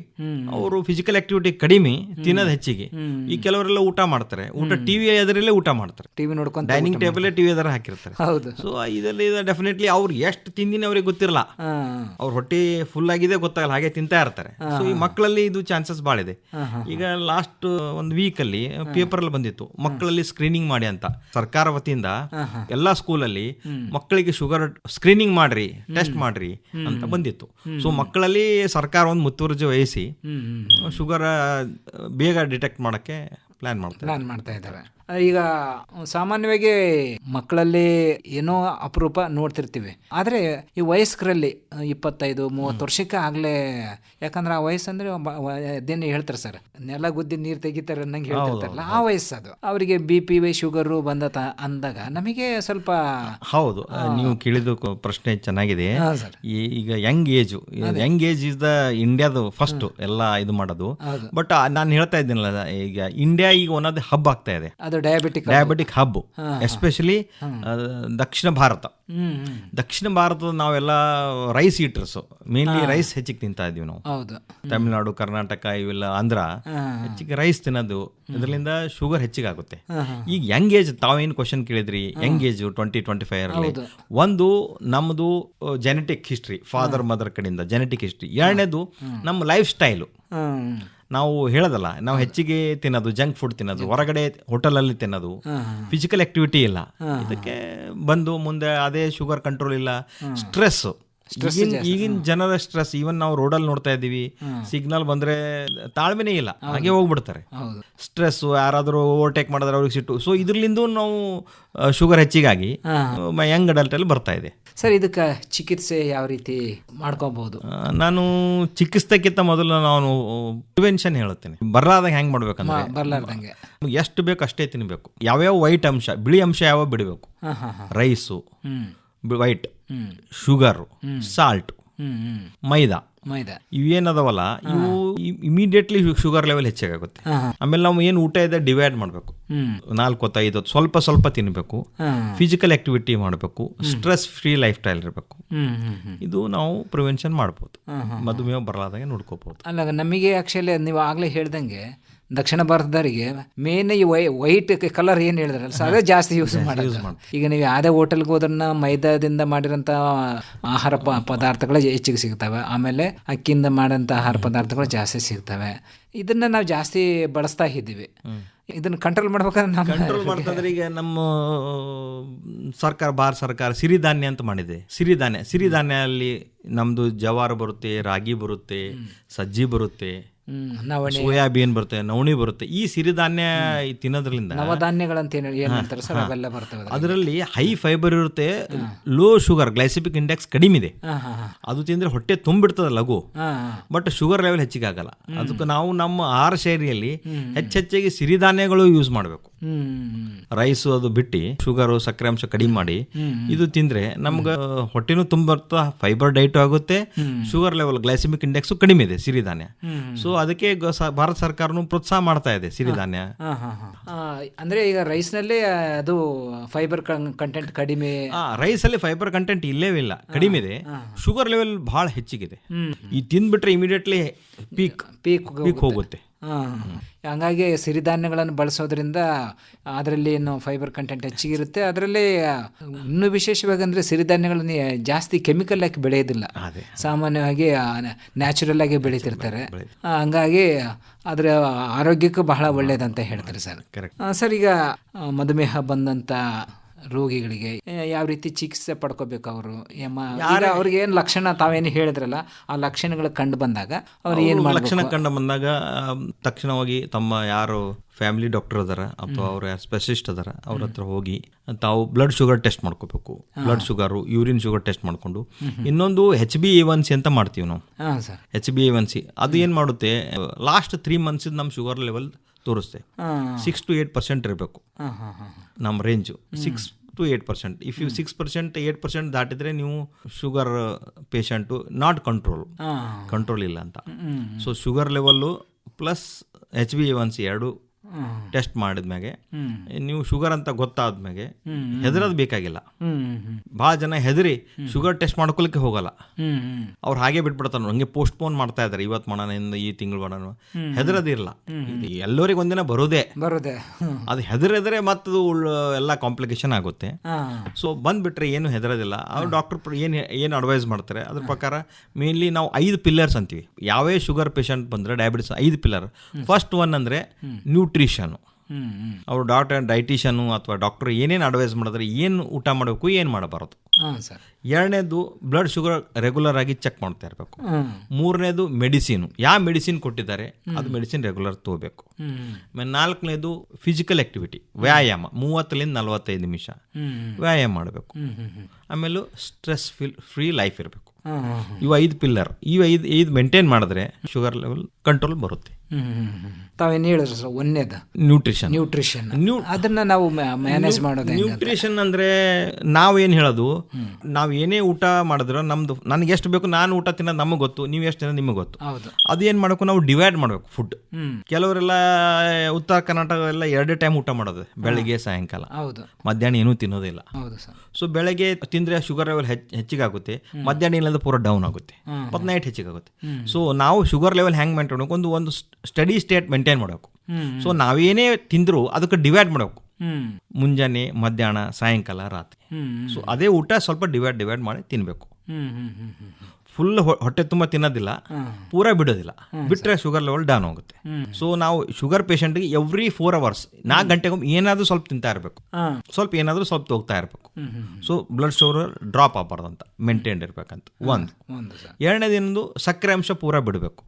ಅವರು ಫಿಸಿಕಲ್ ಆಕ್ಟಿವಿಟಿ ಕಡಿಮೆ, ತಿನ್ನೋದು ಹೆಚ್ಚಿಗೆ. ಈ ಕೆಲವರೆಲ್ಲ ಊಟ ಮಾಡ್ತಾರೆ, ಟಿವಿ ಎದುರಲ್ಲೇ ಊಟ ಮಾಡ್ತಾರೆ, ಟಿವಿ ನೋಡ್ಕೊಂಡು ಡೈನಿಂಗ್ ಟೇಬಲ್ ಟಿವಿ ಎದುರು ಹಾಕಿರ್ತಾರೆ. ಸೊ ಇದರಲ್ಲಿ ಡೆಫಿನೆಟ್ಲಿ ಅವ್ರು ಎಷ್ಟು ತಿಂದಿನ ಅವ್ರಿಗೆ ಗೊತ್ತಿರಲ್ಲ, ಅವ್ರ ಹೊಟ್ಟೆ ಫುಲ್ ಆಗಿದೆ ಗೊತ್ತಾಗಲ್ಲ, ಹಾಗೆ ತಿಂತಾ ಇರ್ತಾರೆ. ಸೊ ಈ ಮಕ್ಕಳಲ್ಲಿ ಇದು ಚಾನ್ಸಸ್ ಭಾಳ ಇದೆ. ಈಗ ಲಾಸ್ಟ್ ಒಂದು ವೀಕ್ ಅಲ್ಲಿ ಪೇಪರ್ ಅಲ್ಲಿ ಬಂದಿತ್ತು, ಮಕ್ಕಳಲ್ಲಿ ಸ್ಕ್ರೀನಿಂಗ್ ಮಾಡಿ ಅಂತ ಸರ್ಕಾರ ವತಿಯಿಂದ ಎಲ್ಲಾ ಸ್ಕೂಲಲ್ಲಿ ಮಕ್ಕಳಿಗೆ ಶುಗರ್ ಸ್ಕ್ರೀನಿಂಗ್ ಮಾಡ್ರಿ, ಟೆಸ್ಟ್ ಮಾಡ್ರಿ ಅಂತ ಬಂದಿತ್ತು. ಸೊ ಮಕ್ಕಳಲ್ಲಿ ಸರ್ಕಾರ ಒಂದು ಮುತುವರ್ಜಿ ವಹಿಸಿ ಶುಗರ್ ಬೇಗ ಡಿಟೆಕ್ಟ್ ಮಾಡಕ್ಕೆ ಪ್ಲಾನ್ ಮಾಡ್ತಾ ಇದ್ದಾರೆ. ಈಗ ಸಾಮಾನ್ಯವಾಗಿ ಮಕ್ಕಳಲ್ಲಿ ಏನೋ ಅಪರೂಪ ನೋಡ್ತಿರ್ತೀವಿ, ಆದರೆ ಈ ವಯಸ್ಕರಲ್ಲಿ 25-30 ವರ್ಷಕ್ಕೆ ಆಗ್ಲೇ, ಯಾಕಂದ್ರೆ ಆ ವಯಸ್ಸಂದ್ರೆ ಅದೇನು ಹೇಳ್ತಾರೆ ಸರ್, ನೆಲ ಗುದ್ದಿ ನೀರು ತೆಗಿತಾರೆ ಅನ್ನಂಗೆ ಹೇಳ್ತಿರ್ತಾರಲ್ಲ, ಆ ವಯಸ್ಸದು. ಅವರಿಗೆ BP ಶುಗರು ಬಂದ ಅಂದಾಗ ನಮಗೆ ಸ್ವಲ್ಪ ಹೌದು, ನೀವು ಕೇಳಿದ ಪ್ರಶ್ನೆ ಚೆನ್ನಾಗಿದೆ. ಈಗ ಯಂಗ್ ಏಜ್ ಇಸ್ ದ ಇಂಡಿಯಾದ ಫಸ್ಟ್ ಎಲ್ಲ ಇದು ಮಾಡೋದು. ಬಟ್ ನಾನು ಹೇಳ್ತಾ ಇದ್ದೀನಲ್ಲ, ಈಗ ಇಂಡಿಯಾ ಈಗ ಒಂದೊಂದು ಹಬ್ ಆಗ್ತಾ ಇದೆ, ಡಯಾಬಿಟಿಕ್ ಹಬ್. ಎಸ್ಪೆಷಲಿ ದಕ್ಷಿಣ ಭಾರತದ ನಾವೆಲ್ಲ ರೈಸ್ ಈಟರ್ಸ್, ಮೇನ್ಲಿ ರೈಸ್ ಹೆಚ್ಚಿಗೆ ತಿಂತಾ ಇದೀವಿ ನಾವು. ತಮಿಳುನಾಡು, ಕರ್ನಾಟಕ ಇವೆಲ್ಲ ಆಂಧ್ರ ಹೆಚ್ಚಿಗೆ ರೈಸ್ ತಿನ್ನೋದು, ಇದರಿಂದ ಶುಗರ್ ಹೆಚ್ಚಿಗೆ ಆಗುತ್ತೆ. ಈಗ ಯಂಗ್ ಏಜ್, ತಾವೇನು ಕ್ವಶನ್ ಕೇಳಿದ್ರಿ, ಯಂಗ್ ಏಜ್ 20-25 ಇರಲಿ. ಒಂದು ನಮ್ದು ಜೆನೆಟಿಕ್ ಹಿಸ್ಟ್ರಿ, ಫಾದರ್ ಮದರ್ ಕಡೆಯಿಂದ ಜೆನೆಟಿಕ್ ಹಿಸ್ಟ್ರಿ. ಎರಡನೇದು ನಮ್ಮ ಲೈಫ್ ಸ್ಟೈಲು. ನಾವು ಹೇಳೋದಲ್ಲ, ನಾವು ಹೆಚ್ಚಿಗೆ ತಿನ್ನೋದು, ಜಂಕ್ ಫುಡ್ ತಿನ್ನೋದು, ಹೊರಗಡೆ ಹೋಟೆಲಲ್ಲಿ ತಿನ್ನೋದು, ಫಿಸಿಕಲ್ ಆಕ್ಟಿವಿಟಿ ಇಲ್ಲ, ಇದಕ್ಕೆ ಬಂದು ಮುಂದೆ ಅದೇ ಶುಗರ್ ಕಂಟ್ರೋಲ್ ಇಲ್ಲ. ಸ್ಟ್ರೆಸ್, ಈಗಿನ ಜನರ ಸ್ಟ್ರೆಸ್, ಈವನ್ ನಾವು ರೋಡಲ್ಲಿ ನೋಡ್ತಾ ಇದ್ದೀವಿ, ಸಿಗ್ನಲ್ ಬಂದ್ರೆ ತಾಳ್ಮೆನೇ ಇಲ್ಲ, ಹಾಗೆ ಹೋಗ್ಬಿಡ್ತಾರೆ. ಸ್ಟ್ರೆಸ್, ಯಾರಾದರೂ ಓವರ್ಟೇಕ್ ಮಾಡಿದ್ರೆ ಅವ್ರಿಗೆ ಸಿಟ್ಟು. ಸೊ ಇದ್ರಲಿಂದ ನಾವು ಶುಗರ್ ಹೆಚ್ಚಿಗಾಗಿ ಯಂಗ್ ಅಡಲ್ಟ್ ಅಲ್ಲಿ ಬರ್ತಾ ಇದೆ. ಸರ್, ಇದಕ್ಕೆ ಚಿಕಿತ್ಸೆ ಯಾವ ರೀತಿ ಮಾಡ್ಕೋಬಹುದು? ನಾನು ಚಿಕಿತ್ಸೆಕ್ಕಿಂತ ಮೊದಲು ನಾನು ಪ್ರಿವೆನ್ಷನ್ ಹೇಳುತ್ತೇನೆ. ಬರ್ಲಾದಾಗ ಹೆಂಗ್ ಮಾಡ್ಬೇಕಂದ್ರೆ, ಬರ್ಲಾರ್ದಂಗೆ ಎಷ್ಟು ಬೇಕು ಅಷ್ಟೇ ತಿನ್ಬೇಕು. ಯಾವ್ಯಾವ ವೈಟ್ ಅಂಶ, ಬಿಳಿ ಅಂಶ ಯಾವ ಬಿಡಬೇಕು, ರೈಸು, ವೈಟ್, ಶುಗರ್, ಸಾಲ್ಟ್, ಮೈದಾ ಮೈದಾ ಇವೇನದವಲ್ಲ ಇವು ಇಮಿಡಿಯೇಟ್ಲಿ ಶುಗರ್ ಲೆವೆಲ್ ಹೆಚ್ಚಾಗುತ್ತೆ. ಆಮೇಲೆ ನಾವು ಏನು ಊಟ ಇದೆ ಡಿವೈಡ್ ಮಾಡಬೇಕು, 4 ಹೊತ್ತು 5 ಹೊತ್ತು ಸ್ವಲ್ಪ ಸ್ವಲ್ಪ ತಿನ್ನಬೇಕು, ಫಿಸಿಕಲ್ ಆಕ್ಟಿವಿಟಿ ಮಾಡಬೇಕು, ಸ್ಟ್ರೆಸ್ ಫ್ರೀ ಲೈಫ್ ಸ್ಟೈಲ್ ಇರಬೇಕು. ಇದು ನಾವು ಪ್ರಿವೆನ್ಷನ್ ಮಾಡ್ಬೋದು, ಮಧುಮೇಹ ಬರಲಾದಂಗೆ ನೋಡ್ಕೋಬಹುದು. ಅಲ್ಲ, ನಮಗೆ ಆಕ್ಚುಲಿ ನೀವು ಆಗಲೇ ಹೇಳ್ದಂಗೆ ದಕ್ಷಿಣ ಭಾರತದವರಿಗೆ ಮೇನ್ ಈ ವೈಟ್ ಕಲರ್ ಏನು ಹೇಳಿದ್ರಲ್ಲ ಸರ್, ಅದೇ ಜಾಸ್ತಿ ಯೂಸ್ ಮಾಡೋದು. ಈಗ ನೀವು ಯಾವುದೇ ಹೋಟೆಲ್ಗೆ ಹೋದ್ರನ್ನ ಮೈದಾದಿಂದ ಮಾಡಿರೋಂಥ ಆಹಾರ ಪದಾರ್ಥಗಳು ಹೆಚ್ಚಿಗೆ ಸಿಗ್ತವೆ, ಆಮೇಲೆ ಅಕ್ಕಿಯಿಂದ ಮಾಡೋಂಥ ಆಹಾರ ಪದಾರ್ಥಗಳು ಜಾಸ್ತಿ ಸಿಗ್ತವೆ. ಇದನ್ನ ನಾವು ಜಾಸ್ತಿ ಬಳಸ್ತಾ ಇದ್ದೀವಿ. ಇದನ್ನ ಕಂಟ್ರೋಲ್ ಮಾಡ್ಬೇಕಂದ್ರೆ ನಾವು ಕಂಟ್ರೋಲ್ ಮಾಡ್ತಂದ್ರೆ ಈಗ ನಮ್ಮ ಸರ್ಕಾರ, ಭಾರತ ಸರ್ಕಾರ ಸಿರಿಧಾನ್ಯ ಅಂತ ಮಾಡಿದೆ. ಸಿರಿಧಾನ್ಯ ಅಲ್ಲಿ ನಮ್ದು ಜವಾರ ಬರುತ್ತೆ, ರಾಗಿ ಬರುತ್ತೆ, ಸಜ್ಜಿ ಬರುತ್ತೆ, ಸೋಯಾಬೀನ್ ಬರುತ್ತೆ, ನವಣಿ ಬರುತ್ತೆ. ಈ ಸಿರಿಧಾನ್ಯ ತಿನ್ನೋದ್ರಿಂದ ನವಧಾನ್ಯಗಳಂತ ಏನು ಹೇಳ್ತಾರೆ ಸರ್, ಅವೆಲ್ಲ ಬರ್ತವೆ. ಅದರಲ್ಲಿ ಹೈ ಫೈಬರ್ ಇರುತ್ತೆ, ಲೋ ಶುಗರ್, ಗ್ಲೈಸೆಮಿಕ್ ಇಂಡೆಕ್ಸ್ ಕಡಿಮೆ ಇದೆ. ಅದು ತಿಂದ್ರೆ ಹೊಟ್ಟೆ ತುಂಬಿಡ್ತದೆ ಲಘು, ಬಟ್ ಶುಗರ್ ಲೆವೆಲ್ ಹೆಚ್ಚಿಗೆ ಆಗಲ್ಲ. ಅದಕ್ಕೆ ನಾವು ನಮ್ಮ ಆಹಾರ ಶೈಲಿಯಲ್ಲಿ ಹೆಚ್ಚೆಚ್ಚಾಗಿ ಸಿರಿಧಾನ್ಯಗಳು ಯೂಸ್ ಮಾಡಬೇಕು. ರೈಸ್ ಅದು ಬಿಟ್ಟು ಶುಗರು, ಸಕ್ಕರೆ ಅಂಶ ಕಡಿಮೆ ಮಾಡಿ ಇದು ತಿಂದ್ರೆ ನಮ್ಗೆ ಹೊಟ್ಟೆನೂ ತುಂಬ ಫೈಬರ್ ಡೈಟ್ ಆಗುತ್ತೆ, ಶುಗರ್ ಲೆವೆಲ್, ಗ್ಲೈಸೆಮಿಕ್ ಇಂಡೆಕ್ಸ್ ಕಡಿಮೆ ಇದೆ ಸಿರಿಧಾನ್ಯ. ಸೊ ಅದಕ್ಕೆ ಭಾರತ ಸರ್ಕಾರನು ಪ್ರೋತ್ಸಾಹ ಮಾಡ್ತಾ ಇದೆ ಸಿರಿಧಾನ್ಯ. ಅಂದ್ರೆ ಈಗ ರೈಸ್ ನಲ್ಲಿ ಅದು ಫೈಬರ್ ಕಂಟೆಂಟ್ ಕಡಿಮೆ, ರೈಸ್ ಅಲ್ಲಿ ಫೈಬರ್ ಕಂಟೆಂಟ್ ಇಲ್ಲವೇ ಇಲ್ಲ, ಕಡಿಮೆ ಇದೆ, ಶುಗರ್ ಲೆವೆಲ್ ಬಹಳ ಹೆಚ್ಚಿಗಿದೆ. ಈ ತಿಂದ್ಬಿಟ್ರೆ ಇಮಿಡಿಯೇಟ್ಲಿ ಪೀಕ್ ಹೋಗುತ್ತೆ. ಹಂಗಾಗಿ ಸಿರಿಧಾನ್ಯಗಳನ್ನು ಬಳಸೋದ್ರಿಂದ ಅದರಲ್ಲಿ ಏನು ಫೈಬರ್ ಕಂಟೆಂಟ್ ಹೆಚ್ಚಿಗಿರುತ್ತೆ. ಅದರಲ್ಲಿ ಇನ್ನೂ ವಿಶೇಷವಾಗಿ ಅಂದರೆ ಸಿರಿಧಾನ್ಯಗಳನ್ನು ಜಾಸ್ತಿ ಕೆಮಿಕಲ್ ಹಾಕಿ ಬೆಳೆಯೋದಿಲ್ಲ, ಸಾಮಾನ್ಯವಾಗಿ ನ್ಯಾಚುರಲ್ ಆಗಿ ಬೆಳೀತಿರ್ತಾರೆ. ಹಂಗಾಗಿ ಅದರ ಆರೋಗ್ಯಕ್ಕೂ ಬಹಳ ಒಳ್ಳೇದಂತ ಹೇಳ್ತಾರೆ ಸರ್. ಸರ್, ಈಗ ಮಧುಮೇಹ ಬಂದಂಥ ರೋಗಿಗಳಿಗೆ ಯಾವ ರೀತಿ ಚಿಕಿತ್ಸೆ ಪಡ್ಕೋಬೇಕು? ಅವರು ಅವ್ರಿಗೆ ಏನು ಲಕ್ಷಣ ತಾವೇನು ಹೇಳಿದ್ರಲ್ಲ, ಆ ಲಕ್ಷಣಗಳು ಕಂಡು ಬಂದಾಗ ಅವ್ರು ಏನು ಲಕ್ಷಣ ಕಂಡು ಬಂದಾಗ ತಕ್ಷಣವಾಗಿ ತಮ್ಮ ಯಾರು ಫ್ಯಾಮಿಲಿ ಡಾಕ್ಟರ್ ಅದಾರ ಅಥವಾ ಅವ್ರ ಯಾರು ಸ್ಪೆಷಲಿಸ್ಟ್ ಅದಾರ ಅವ್ರ ಹತ್ರ ಹೋಗಿ ತಾವು ಬ್ಲಡ್ ಶುಗರ್ ಟೆಸ್ಟ್ ಮಾಡ್ಕೋಬೇಕು. Blood sugar, urine sugar test ಮಾಡ್ಕೊಂಡು, ಇನ್ನೊಂದು HbA1c ಅಂತ ಮಾಡ್ತೀವಿ ನಾವು. HbA1c ಅದು ಏನು ಮಾಡುತ್ತೆ, ಲಾಸ್ಟ್ 3 months ನಮ್ಮ ಶುಗರ್ ಲೆವೆಲ್ ತೋರಿಸ್ತೆ. 6 to 8% ಇರಬೇಕು ನಮ್ಮ ರೇಂಜು, 6 to 8%. ಇಫ್ ಯು 6%, 8% ದಾಟಿದ್ರೆ ನೀವು ಶುಗರ್ ಪೇಷಂಟು ನಾಟ್ ಕಂಟ್ರೋಲ್ ಇಲ್ಲ ಅಂತ. So sugar level plus HbA1c ಎರಡು ಟೆಸ್ಟ್ ಮಾಡಿದ್ಮ್ಯಾಗೆ ನೀವು ಶುಗರ್ ಅಂತ ಗೊತ್ತಾದ್ಮೇಲೆ ಹೆದರೋದು ಬೇಕಾಗಿಲ್ಲ. ಭಾಳ ಜನ ಹೆದರಿ ಶುಗರ್ ಟೆಸ್ಟ್ ಮಾಡ್ಕೊಲಿಕ್ಕೆ ಹೋಗಲ್ಲ, ಅವ್ರು ಹಾಗೆ ಬಿಟ್ಬಿಡ್ತಾರ, ಹಂಗೆ ಪೋಸ್ಟ್ಪೋನ್ ಮಾಡ್ತಾ ಇದಾರೆ, ಇವತ್ತು ಮಾಡೋಣ, ಈ ತಿಂಗಳು ಮಾಡೋಣ. ಹೆದರೋದಿರಲ್ಲ, ಎಲ್ಲರಿಗೂ ಒಂದಿನ ಬರೋದೇ. ಅದು ಹೆದರಿದ್ರೆ ಮತ್ತದು ಎಲ್ಲ ಕಾಂಪ್ಲಿಕೇಶನ್ ಆಗುತ್ತೆ. ಸೊ ಬಂದ್ಬಿಟ್ರೆ ಏನು ಹೆದರೋದಿಲ್ಲ. ಅವ್ರು ಡಾಕ್ಟರ್ ಏನು ಅಡ್ವೈಸ್ ಮಾಡ್ತಾರೆ ಅದ್ರ ಪ್ರಕಾರ ಮೇನ್ಲಿ ನಾವು 5 ಪಿಲ್ಲರ್ಸ್ ಅಂತೀವಿ. ಯಾವೇ ಶುಗರ್ ಪೇಷಂಟ್ ಬಂದ್ರೆ ಡಯಾಬಿಟಿಸ್ 5 ಪಿಲ್ಲರ್. ಫಸ್ಟ್ ಒನ್ ಅಂದ್ರೆ ನ್ಯೂಟ್ರಿಷನ್. ಅವರು ಡೈಟಿಷಿಯನು ಅಥವಾ ಡಾಕ್ಟರ್ ಏನೇನು ಅಡ್ವೈಸ್ ಮಾಡಿದ್ರೆ ಏನು ಊಟ ಮಾಡಬೇಕು, ಏನು ಮಾಡಬಾರದು. ಎರಡನೇದು ಬ್ಲಡ್ ಶುಗರ್ ರೆಗ್ಯುಲರ್ ಆಗಿ ಚೆಕ್ ಮಾಡ್ತಾ ಇರಬೇಕು. ಮೂರನೇದು ಮೆಡಿಸಿನ್, ಯಾವ ಮೆಡಿಸಿನ್ ಕೊಟ್ಟಿದ್ದಾರೆ ಅದು ಮೆಡಿಸಿನ್ ರೆಗ್ಯುಲರ್ ತಗೋಬೇಕು. ಆಮೇಲೆ 4ನೇದು ಫಿಸಿಕಲ್ ಆಕ್ಟಿವಿಟಿ, ವ್ಯಾಯಾಮ 30 to 45 ನಿಮಿಷ ವ್ಯಾಯಾಮ ಮಾಡಬೇಕು. ಆಮೇಲೆ ಸ್ಟ್ರೆಸ್ ಫ್ರೀ ಲೈಫ್ ಇರಬೇಕು. ಇವು 5 ಪಿಲ್ಲರ್. ಇವು 5 ಮೇಂಟೈನ್ ಮಾಡಿದ್ರೆ ಶುಗರ್ ಲೆವೆಲ್ ಕಂಟ್ರೋಲ್ ಬರುತ್ತೆ. ತಾವೇನು ಹೇಳಿದ್ರು ಸರ್, ಒಂದೇದು ನ್ಯೂಟ್ರಿಷನ್. ಅದನ್ನ ನಾವು ಮ್ಯಾನೇಜ್ ಮಾಡೋದು. ನ್ಯೂಟ್ರಿಷನ್ ಅಂದ್ರೆ ನಾವೇನು ಹೇಳೋದು, ನಾವು ಏನೇ ಊಟ ಮಾಡಿದ್ರೆ ನಮ್ದು, ನನಗೆ ಎಷ್ಟು ಬೇಕು ನಾನು ಊಟ ತಿನ್ನೋದು ನಮಗೆ ಗೊತ್ತು, ನೀವು ಎಷ್ಟು ತಿನ್ನೋದು ನಿಮಗೆ ಗೊತ್ತು. ಅದು ಏನು ಮಾಡಬೇಕು, ನಾವು ಡಿವೈಡ್ ಮಾಡಬೇಕು ಫುಡ್. ಕೆಲವರೆಲ್ಲ ಉತ್ತರ ಕರ್ನಾಟಕ ಎಲ್ಲ 2 ಟೈಮ್ ಊಟ ಮಾಡೋದು, ಬೆಳಿಗ್ಗೆ ಸಾಯಂಕಾಲ. ಮಧ್ಯಾಹ್ನ ಏನೂ ತಿನ್ನೋದಿಲ್ಲ. ಸೊ ಬೆಳಗ್ಗೆ ತಿಂದ್ರೆ ಶುಗರ್ ಲೆವೆಲ್ ಹೆಚ್ಚಿಗೆ ಆಗುತ್ತೆ, ಮಧ್ಯಾಹ್ನ ಇಲ್ಲದ ಪೂರ ಡೌನ್ ಆಗುತ್ತೆ, ಮತ್ತು ನೈಟ್ ಹೆಚ್ಚಿಗೆ ಆಗುತ್ತೆ. ಸೊ ನಾವು ಶುಗರ್ ಲೆವೆಲ್ ಹೆಂಗೆ ಮೇಂಟೈನ್ ಮಾಡಬೇಕು, ಒಂದು ಸ್ಟಡಿ ಸ್ಟೇಟ್ ಮೇಂಟೈನ್ ಮಾಡಬೇಕು. ಸೊ ನಾವೇನೇ ತಿಂದ್ರು ಅದಕ್ಕೆ ಡಿವೈಡ್ ಮಾಡಬೇಕು, ಮುಂಜಾನೆ, ಮಧ್ಯಾಹ್ನ, ಸಾಯಂಕಾಲ, ರಾತ್ರಿ. ಸೊ ಅದೇ ಊಟ ಸ್ವಲ್ಪ ಡಿವೈಡ್ ಮಾಡಿ ತಿನ್ಬೇಕು. ಫುಲ್ ಹೊಟ್ಟೆ ತುಂಬ ತಿನ್ನೋದಿಲ್ಲ, ಪೂರ ಬಿಡೋದಿಲ್ಲ. ಬಿಟ್ಟರೆ ಶುಗರ್ ಲೆವೆಲ್ ಡೌನ್ ಹೋಗುತ್ತೆ. ಸೊ ನಾವು ಶುಗರ್ ಪೇಷಂಟ್ಗೆ ಎವ್ರಿ 4 hours 4 ಗಂಟೆಗೊಮ್ಮೆ ಏನಾದರೂ ಸ್ವಲ್ಪ ತಿಂತಾ ಇರಬೇಕು, ಏನಾದರೂ ಸ್ವಲ್ಪ ಹೋಗ್ತಾ ಇರಬೇಕು. ಸೊ ಬ್ಲಡ್ ಶುಗರ್ ಡ್ರಾಪ್ ಆಗಬಾರ್ದಂತ, ಮೇಂಟೈನ್ ಇರ್ಬೇಕಂತ ಒಂದು. ಎರಡನೇದೇನೊಂದು ಸಕ್ಕರೆ ಅಂಶ ಪೂರ ಬಿಡಬೇಕು.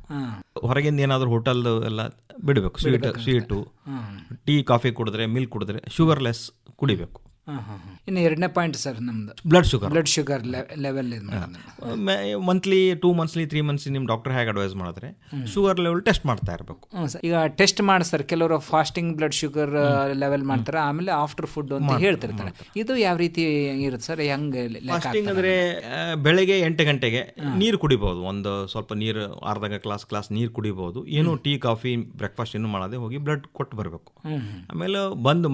ಹೊರಗಿಂದ ಏನಾದರೂ ಹೋಟೆಲ್ ಎಲ್ಲ ಬಿಡಬೇಕು. ಸ್ವೀಟು, ಟೀ ಕಾಫಿ ಕುಡಿದ್ರೆ, ಮಿಲ್ಕ್ ಕುಡಿದ್ರೆ ಶುಗರ್ಲೆಸ್ ಕುಡಿಬೇಕು. ಇನ್ನು ಎರಡನೇ ಪಾಯಿಂಟ್ ಸರ್ ನಮ್ದು ಬ್ಲಡ್ ಶುಗರ್ ಲೆವೆಲ್ ಮಂತ್ಲಿ 2 ಮಂತ್ಸ್ಲಿ 3 ಮಂತ್ಸ್ಲಿ ನಿಮ್ಮ ಡಾಕ್ಟರ್ ಹೇಗೆ ಅಡ್ವೈಸ್ ಮಾಡಿದ್ರೆ ಶುಗರ್ ಲೆವೆಲ್ ಟೆಸ್ಟ್ ಮಾಡ್ತಾ ಇರಬೇಕು. ಈಗ ಟೆಸ್ಟ್ ಮಾಡಿಸ್ತಾರೆ ಕೆಲವರು, ಫಾಸ್ಟಿಂಗ್ ಬ್ಲಡ್ ಶುಗರ್ ಲೆವೆಲ್ ಮಾಡ್ತಾರೆ, ಆಮೇಲೆ ಆಫ್ಟರ್ ಫುಡ್ ಅಂತ ಹೇಳ್ತಿರ್ತಾರೆ. ಇದು ಯಾವ ರೀತಿ ಇರುತ್ತೆ ಸರ್? ಹೆಂಗೆ ಫಾಸ್ಟಿಂಗ್ ಅಂದರೆ ಬೆಳಗ್ಗೆ 8 ಗಂಟೆಗೆ ನೀರು ಕುಡಿಬಹುದು, ಒಂದು ಸ್ವಲ್ಪ ನೀರು ಅರ್ಧ ಗ್ಲಾಸ್ ನೀರು ಕುಡಿಬಹುದು, ಏನು ಟೀ ಕಾಫಿ ಬ್ರೇಕ್ಫಾಸ್ಟ್ ಏನು ಮಾಡದೆ ಹೋಗಿ ಬ್ಲಡ್ ಕೊಟ್ಟು ಬರಬೇಕು. ಆಮೇಲೆ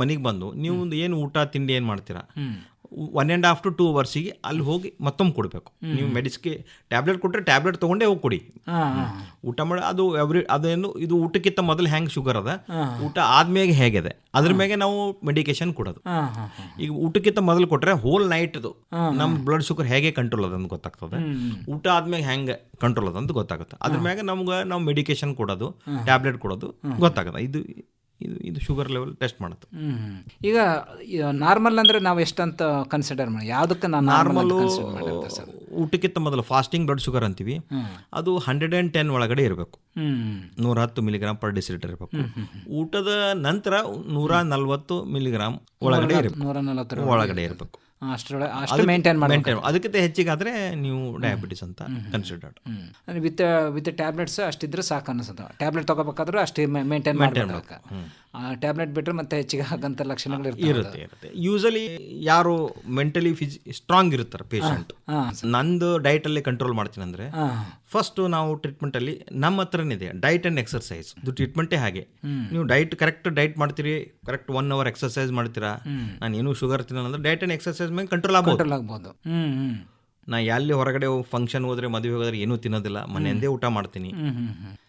ಮನೆಗೆ ಬಂದು ನೀವು ಏನು ಊಟ ತಿಂಡಿ ಏನು ಮಾಡ್ತೀರಾ 1.5 to 2 ಅವರ್ಸಿಗೆ ಅಲ್ಲಿ ಹೋಗಿ ಮತ್ತೊಮ್ಮೆ ಕೊಡಬೇಕು. ನೀವು ಮೆಡಿಸಿನ್ ಟ್ಯಾಬ್ಲೆಟ್ ಕೊಟ್ಟರೆ ಟ್ಯಾಬ್ಲೆಟ್ ತೊಗೊಂಡೇ ಹೋಗಿ ಕೊಡಿ. ಊಟ ಮಾಡಿ ಅದೇನು ಇದು ಊಟಕ್ಕಿಂತ ಮೊದಲು ಹೆಂಗೆ ಶುಗರ್ ಅದ, ಊಟ ಆದ್ಮೇಲೆ ಹೇಗಿದೆ ಅದ್ರ ಮೇಲೆ ನಾವು ಮೆಡಿಕೇಶನ್ ಕೊಡೋದು. ಈಗ ಊಟಕ್ಕಿಂತ ಮೊದಲು ಕೊಟ್ಟರೆ ಹೋಲ್ ನೈಟ್ದು ನಮ್ಮ ಬ್ಲಡ್ ಶುಗರ್ ಹೇಗೆ ಕಂಟ್ರೋಲ್ ಅದ ಅಂತ ಗೊತ್ತಾಗ್ತದೆ, ಊಟ ಆದ್ಮೇಲೆ ಹೆಂಗೆ ಕಂಟ್ರೋಲ್ ಅದ ಅಂತ ಗೊತ್ತಾಗುತ್ತೆ. ಅದ್ರ ಮ್ಯಾಗ ನಾವು ಮೆಡಿಕೇಶನ್ ಕೊಡೋದು, ಟ್ಯಾಬ್ಲೆಟ್ ಕೊಡೋದು ಗೊತ್ತಾಗುತ್ತೆ. ಇದು ಶುಗರ್ ಲೆವೆಲ್ ಟೆಸ್ಟ್ ಮಾಡುತ್ತೆ. ಈಗ ನಾರ್ಮಲ್ ಅಂದ್ರೆ ನಾವು ಎಷ್ಟಂತ ಕನ್ಸಿಡರ್ ಮಾಡಿ, ಯಾವುದಕ್ಕೆ ನಾನು ನಾರ್ಮಲ್ ಊಟಕ್ಕಿಂತ ಮೊದಲು ಫಾಸ್ಟಿಂಗ್ ಬ್ಲಡ್ ಶುಗರ್ ಅಂತೀವಿ, ಅದು 110 ಒಳಗಡೆ ಇರಬೇಕು, 110 ಮಿಲಿಗ್ರಾಮ್ ಪರ್ ಡೆಸಿಲಿಟರ್ ಇರಬೇಕು. ಊಟದ ನಂತರ 140 ಮಿಲಿಗ್ರಾಮ್ ಒಳಗಡೆ ಇರಬೇಕು. ಅಷ್ಟು ಮೇಂಟೈನ್ ಅದಕ್ಕಿಂತ ಹೆಚ್ಚಿಗಾದ್ರೆ ನೀವು ಡಯಾಬಿಟಿಸ್ ಅಂತ ಕನ್ಸಿಡರ್ಡ್. ವಿತ್ ಟ್ಯಾಬ್ಲೆಟ್ಸ್ ಅಷ್ಟಿದ್ರೆ ಸಾಕು ಅನಿಸುತ್ತೆ. ಟ್ಯಾಬ್ಲೆಟ್ ತಗೋಬೇಕಾದ್ರೂ ಅಷ್ಟೇ ಮೇಂಟೈನ್ ಮಾಡಬೇಕು. ಟ್ಯಾಬ್ಲೆಟ್ ಬಿಟ್ಟರೆ ಮತ್ತೆ ಹೆಚ್ಚಿಗೆ ಆಗಂತ ಲಕ್ಷಣಗಳು ಇರುತ್ತೆ. ಯೂಸಲಿ ಯಾರು ಮೆಂಟಲಿ ಸ್ಟ್ರಾಂಗ್ ಇರ್ತಾರೆ ಪೇಷಂಟ್, ನಂದು ಡಯಟಲ್ಲಿ ಕಂಟ್ರೋಲ್ ಮಾಡ್ತೀನಿ ಅಂದರೆ ಫಸ್ಟ್ ನಾವು ಟ್ರೀಟ್ಮೆಂಟಲ್ಲಿ ನಮ್ಮ ಹತ್ರನಿದೆ ಡಯಟ್ ಆ್ಯಂಡ್ ಎಕ್ಸರ್ಸೈಸ್. ಇದು ಟ್ರೀಟ್ಮೆಂಟೇ ಹಾಗೆ. ನೀವು ಕರೆಕ್ಟ್ ಡಯಟ್ ಮಾಡ್ತೀರಿ, ಕರೆಕ್ಟ್ 1 hour ಎಕ್ಸರ್ಸೈಸ್ ಮಾಡ್ತೀರಾ, ನಾನು ಏನೂ ಶುಗರ್ ತಿನ್ನಲ್ಲ ಅಂದ್ರೆ ಡಯಟ್ ಆ್ಯಂಡ್ ಎಕ್ಸರ್ಸೈಸ್ ಮೇಲೆ ಕಂಟ್ರೋಲ್ ಆಗ್ಬೋದು. ನಾ ಎಲ್ಲಿ ಹೊರಗಡೆ ಫಂಕ್ಷನ್ ಹೋದ್ರೆ ಮದುವೆ ಹೋದ್ರೆ ಏನೂ ತಿನ್ನೋದಿಲ್ಲ, ಮನೆಯಿಂದೇ ಊಟ ಮಾಡ್ತೀನಿ,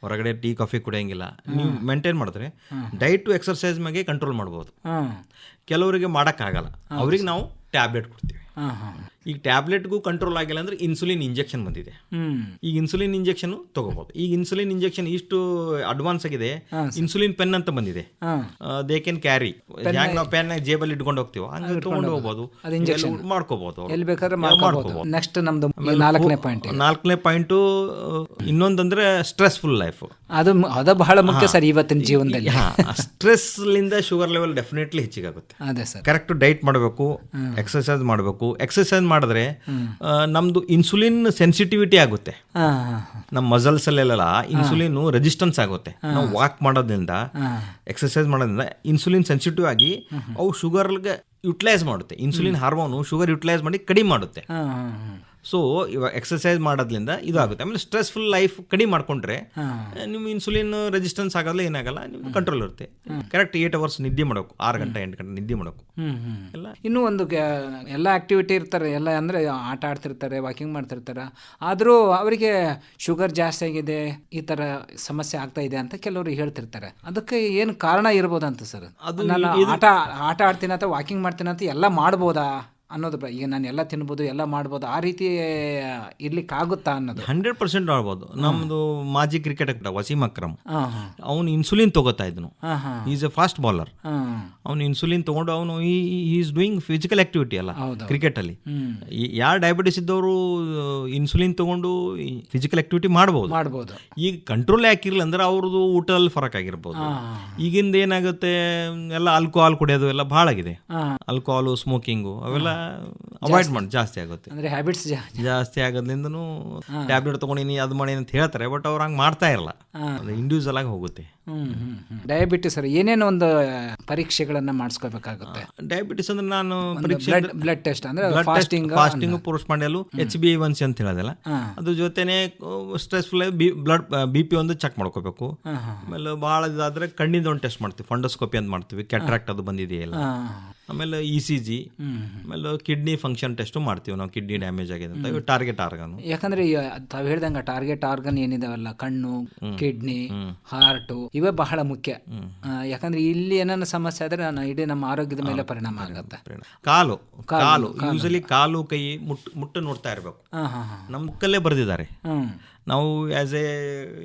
ಹೊರಗಡೆ ಟೀ ಕಾಫಿ ಕುಡಿಯೋಂಗಿಲ್ಲ. ನೀವು ಮೇಂಟೈನ್ ಮಾಡಿದ್ರೆ ಡಯಟ್ ಟು ಎಕ್ಸರ್ಸೈಸ್ ಮ್ಯಾಗೆ ಕಂಟ್ರೋಲ್ ಮಾಡ್ಬೋದು. ಕೆಲವರಿಗೆ ಮಾಡೋಕ್ಕಾಗಲ್ಲ, ಅವ್ರಿಗೆ ನಾವು ಟ್ಯಾಬ್ಲೆಟ್ ಕೊಡ್ತೀವಿ. ಈಗ ಟ್ಯಾಬ್ಲೆಟ್ಗೂ ಕಂಟ್ರೋಲ್ ಆಗಿಲ್ಲ ಅಂದ್ರೆ ಇನ್ಸುಲಿನ್ ಇಂಜೆಕ್ಷನ್ ಬಂದಿದೆ. ಈಗ ಇನ್ಸುಲಿನ್ ಇಂಜೆಕ್ಷನ್ ತಗೋಬಹುದು. ಈಗ ಇನ್ಸುಲಿನ್ ಇಂಜೆಕ್ಷನ್ ಇಷ್ಟು ಅಡ್ವಾನ್ಸ್ ಆಗಿದೆ, ಇನ್ಸುಲಿನ್ ಪೆನ್ ಅಂತ ಬಂದಿದೆ. ದೇ ಕ್ಯಾನ್ ಕ್ಯಾರಿ, ಹ್ಯಾಂಗ ನಾವು ಪೆನ್ ಜೇಬಲ್ಲಿ ಇಟ್ಕೊಂಡು ಹೋಗ್ತೀವಿ ಹಂಗೆ ತಗೊಂಡು ಹೋಗ್ಬೋದು, ಮಾಡ್ಕೋಬಹುದು. ನೆಕ್ಸ್ಟ್ ನಮ್ದು 4ನೇ ಪಾಯಿಂಟ್ ಇನ್ನೊಂದಂದ್ರೆ ಸ್ಟ್ರೆಸ್ಫುಲ್ ಲೈಫ್. ಅದು ಬಹಳ ಮುಖ್ಯ ಸರ್ ಇವತ್ತಿನ ಜೀವನದಲ್ಲಿ. ಸ್ಟ್ರೆಸ್ ಲಿಂದ ಶುಗರ್ ಲೆವೆಲ್ ಡೆಫಿನೆಟ್ಲಿ ಹೆಚ್ಚಿಗಾಗುತ್ತೆ. ಕರೆಕ್ಟ್ ಡೈಟ್ ಮಾಡಬೇಕು, ಎಕ್ಸರ್ಸೈಸ್ ಮಾಡಬೇಕು. ಎಕ್ಸರ್ಸೈಸ್ ಮಾಡಿದ್ರೆ ನಮ್ದು ಇನ್ಸುಲಿನ್ ಸೆನ್ಸಿಟಿವಿಟಿ ಆಗುತ್ತೆ. ನಮ್ಮ ಮಸಲ್ಸ್ ಅಲ್ಲೆಲ್ಲ ಇನ್ಸುಲಿನ್ ರೆಸಿಸ್ಟೆನ್ಸ್ ಆಗುತ್ತೆ. ನಾವು ವಾಕ್ ಮಾಡೋದ್ರಿಂದ, ಎಕ್ಸರ್ಸೈಸ್ ಮಾಡೋದ್ರಿಂದ ಇನ್ಸುಲಿನ್ ಸೆನ್ಸಿಟಿವ್ ಆಗಿ ಅವು ಶುಗರ್ಗೆ ಯುಟಿಲೈಸ್ ಮಾಡುತ್ತೆ. ಇನ್ಸುಲಿನ್ ಹಾರ್ಮೋನು ಶುಗರ್ ಯುಟಿಲೈಸ್ ಮಾಡಿ ಕಡಿಮೆ ಮಾಡುತ್ತೆ. ಸೊ ಇವಾಗ ಎಕ್ಸರ್ಸೈಸ್ ಮಾಡೋದ್ರಿಂದ ಇದು ಆಗುತ್ತೆ. ಆಮೇಲೆ ಸ್ಟ್ರೆಸ್ಫುಲ್ ಲೈಫ್ ಕಡಿಮೆ ಮಾಡ್ಕೊಂಡ್ರೆ ನಿಮ್ಮ ಇನ್ಸುಲಿನ್ ರೆಸಿಸ್ಟೆನ್ಸ್ ಆಗೋಲ್ಲ, ಏನಾಗಲ್ಲ, ನಿಮ್ಗೆ ಕಂಟ್ರೋಲ್ ಇರುತ್ತೆ. ಕರೆಕ್ಟ್ 8 hours ನಿದ್ದೆ ಮಾಡಬೇಕು, 6 ಗಂಟೆ 8 ಗಂಟೆ ನಿದ್ದೆ ಮಾಡಬೇಕು. ಎಲ್ಲ ಇನ್ನೂ ಒಂದು ಎಲ್ಲ ಆಕ್ಟಿವಿಟಿ ಇರ್ತಾರೆ, ಎಲ್ಲ ಅಂದರೆ ಆಟ ಆಡ್ತಿರ್ತಾರೆ, ವಾಕಿಂಗ್ ಮಾಡ್ತಿರ್ತಾರೆ, ಆದರೂ ಅವರಿಗೆ ಶುಗರ್ ಜಾಸ್ತಿ ಆಗಿದೆ, ಈ ಥರ ಸಮಸ್ಯೆ ಆಗ್ತಾ ಇದೆ ಅಂತ ಕೆಲವರು ಹೇಳ್ತಿರ್ತಾರೆ. ಅದಕ್ಕೆ ಏನು ಕಾರಣ ಇರ್ಬೋದಂತ ಸರ್? ಅದು ನಾನು ಆಟ ಆಡ್ತೀನಿ ಅಥವಾ ವಾಕಿಂಗ್ ಮಾಡ್ತೀನಿ ಅಂತ ಎಲ್ಲ ಮಾಡ್ಬೋದಾ ಅನ್ನೋದು? ಈಗ ನಾನು ಎಲ್ಲ ತಿನ್ಬೋದು, ಎಲ್ಲ ಮಾಡ್ಬೋದು, ಆ ರೀತಿ ಇರ್ಲಿಕ್ಕೆ ಆಗುತ್ತಾ ಅನ್ನೋದು 100% ಮಾಡ್ಬೋದು. ನಮ್ದು ಮಾಜಿ ಕ್ರಿಕೆಟ್ ವಸೀಂ ಅಕ್ರಮ್, ಅವನು ಇನ್ಸುಲಿನ್ ತಗೋತಾ ಇದ್ನು. Is a fast bowler. ಅವನು ಇನ್ಸುಲಿನ್ ತಗೊಂಡು ಅವನು ಈಸ್ ಡೂಯಿಂಗ್ ಫಿಸಿಕಲ್ ಆಕ್ಟಿವಿಟಿ ಅಲ್ಲ ಕ್ರಿಕೆಟ್ ಅಲ್ಲಿ. ಯಾರು ಡಯಾಬಿಟಿಸ್ ಇದ್ದವರು ಇನ್ಸುಲಿನ್ ತಗೊಂಡು ಫಿಸಿಕಲ್ ಆಕ್ಟಿವಿಟಿ ಮಾಡ್ಬೋದು. ಈಗ ಕಂಟ್ರೋಲ್ ಯಾಕಿರ್ಲಿಲ್ಲ ಅಂದ್ರೆ ಅವ್ರದ್ದು ಊಟದಲ್ಲಿ ಫರಕ್ ಆಗಿರ್ಬೋದು. ಈಗಿಂದ ಏನಾಗುತ್ತೆ, ಎಲ್ಲ ಆಲ್ಕೋಹಾಲ್ ಕುಡಿಯೋದು ಎಲ್ಲ ಭಾಳ ಆಗಿದೆ. ಆಲ್ಕೋಹಾಲು, ಸ್ಮೋಕಿಂಗು ಅವೆಲ್ಲ ಅವಾಯ್ಡ್ ಮಾಡಿ, ಜಾಸ್ತಿ ಆಗುತ್ತೆ. ಅಂದ್ರೆ ಹ್ಯಾಬಿಟ್ಸ್ ಜಾಸ್ತಿ ಆಗೋದ್ರಿಂದನೂ ಟ್ಯಾಬ್ಲೆಟ್ ತಗೊಂಡಿನಿ ಅದು ಮಾಡಿ ಅಂತ ಹೇಳ್ತಾರೆ, ಬಟ್ ಅವ್ರು ಹಂಗೆ ಮಾಡ್ತಾ ಇರಲ್ಲ, ಇಂಡಿವಿಜುವಲ್ ಆಗಿ ಹೋಗುತ್ತೆ. ಡಯಾಬಿಟಿಸ್ ಏನೇನೋ ಒಂದು ಪರೀಕ್ಷೆಗಳನ್ನ ಮಾಡಿಸ್ಕೋಬೇಕಾಗುತ್ತೆ. ಡಯಾಬಿಟಿಸ್ ಅಂದ್ರೆ ನಾನು ಬ್ಲಡ್ ಟೆಸ್ಟ್ ಅಂದ್ರೆ ಫಾಸ್ಟಿಂಗ್ ಪೋಸ್ಟ್ಮಾರ್ಟಮ್ HbA1c ಅಂತ ಹೇಳೋದಿಲ್ಲ, ಅದ್ರ ಜೊತೆನೆ ಸ್ಟ್ರೆಸ್ಫುಲ್ ಬ್ಲಡ್ BP ಒಂದು ಚೆಕ್ ಮಾಡ್ಕೋಬೇಕು. ಆಮೇಲೆ ಭಾಳ ಇದಾದ್ರೆ ಕಣ್ಣಿಂದ ಒಂದು ಟೆಸ್ಟ್ ಮಾಡ್ತೀವಿ, ಫಂಡೋಸ್ಕೋಪಿ ಅಂತ ಮಾಡ್ತೀವಿ, ಕ್ಯಾಟ್ರಾಕ್ಟ್ ಅದು ಬಂದಿದೆಯಲ್ಲ. ಆಮೇಲೆ ECG, ಆಮೇಲೆ ಕಿಡ್ನಿ ಫಂಕ್ಷನ್ ಟೆಸ್ಟ್ ಮಾಡ್ತೀವಿ ನಾವು, ಕಿಡ್ನಿ ಡ್ಯಾಮೇಜ್ ಆಗಿದೆ ಅಂತ. ಟಾರ್ಗೆಟ್ ಆರ್ಗನ್, ಯಾಕಂದ್ರೆ ತಾವು ಹೇಳ್ದಂಗೆ ಟಾರ್ಗೆಟ್ ಆರ್ಗನ್ ಏನಿದಾವಲ್ಲ, ಕಣ್ಣು, ಕಿಡ್ನಿ, ಹಾರ್ಟು, ಇವೇ ಬಹಳ ಮುಖ್ಯ. ಯಾಕಂದ್ರೆ ಇಲ್ಲಿ ಏನಾನ ಸಮಸ್ಯೆ ಆದ್ರೆ ಇಡೀ ನಮ್ಮ ಆರೋಗ್ಯದ ಮೇಲೆ ಪರಿಣಾಮ ಆಗುತ್ತೆ. ಕಾಲು ಯೂಸಲಿ ಕಾಲು ಕೈ ಮುಟ್ಟು ನೋಡ್ತಾ ಇರಬೇಕು. ನಮ್ಮ ಬುಕ್ಕಲ್ಲೇ ಬರೆದಿದ್ದಾರೆ, ನಾವು ಆಸ್ ಎ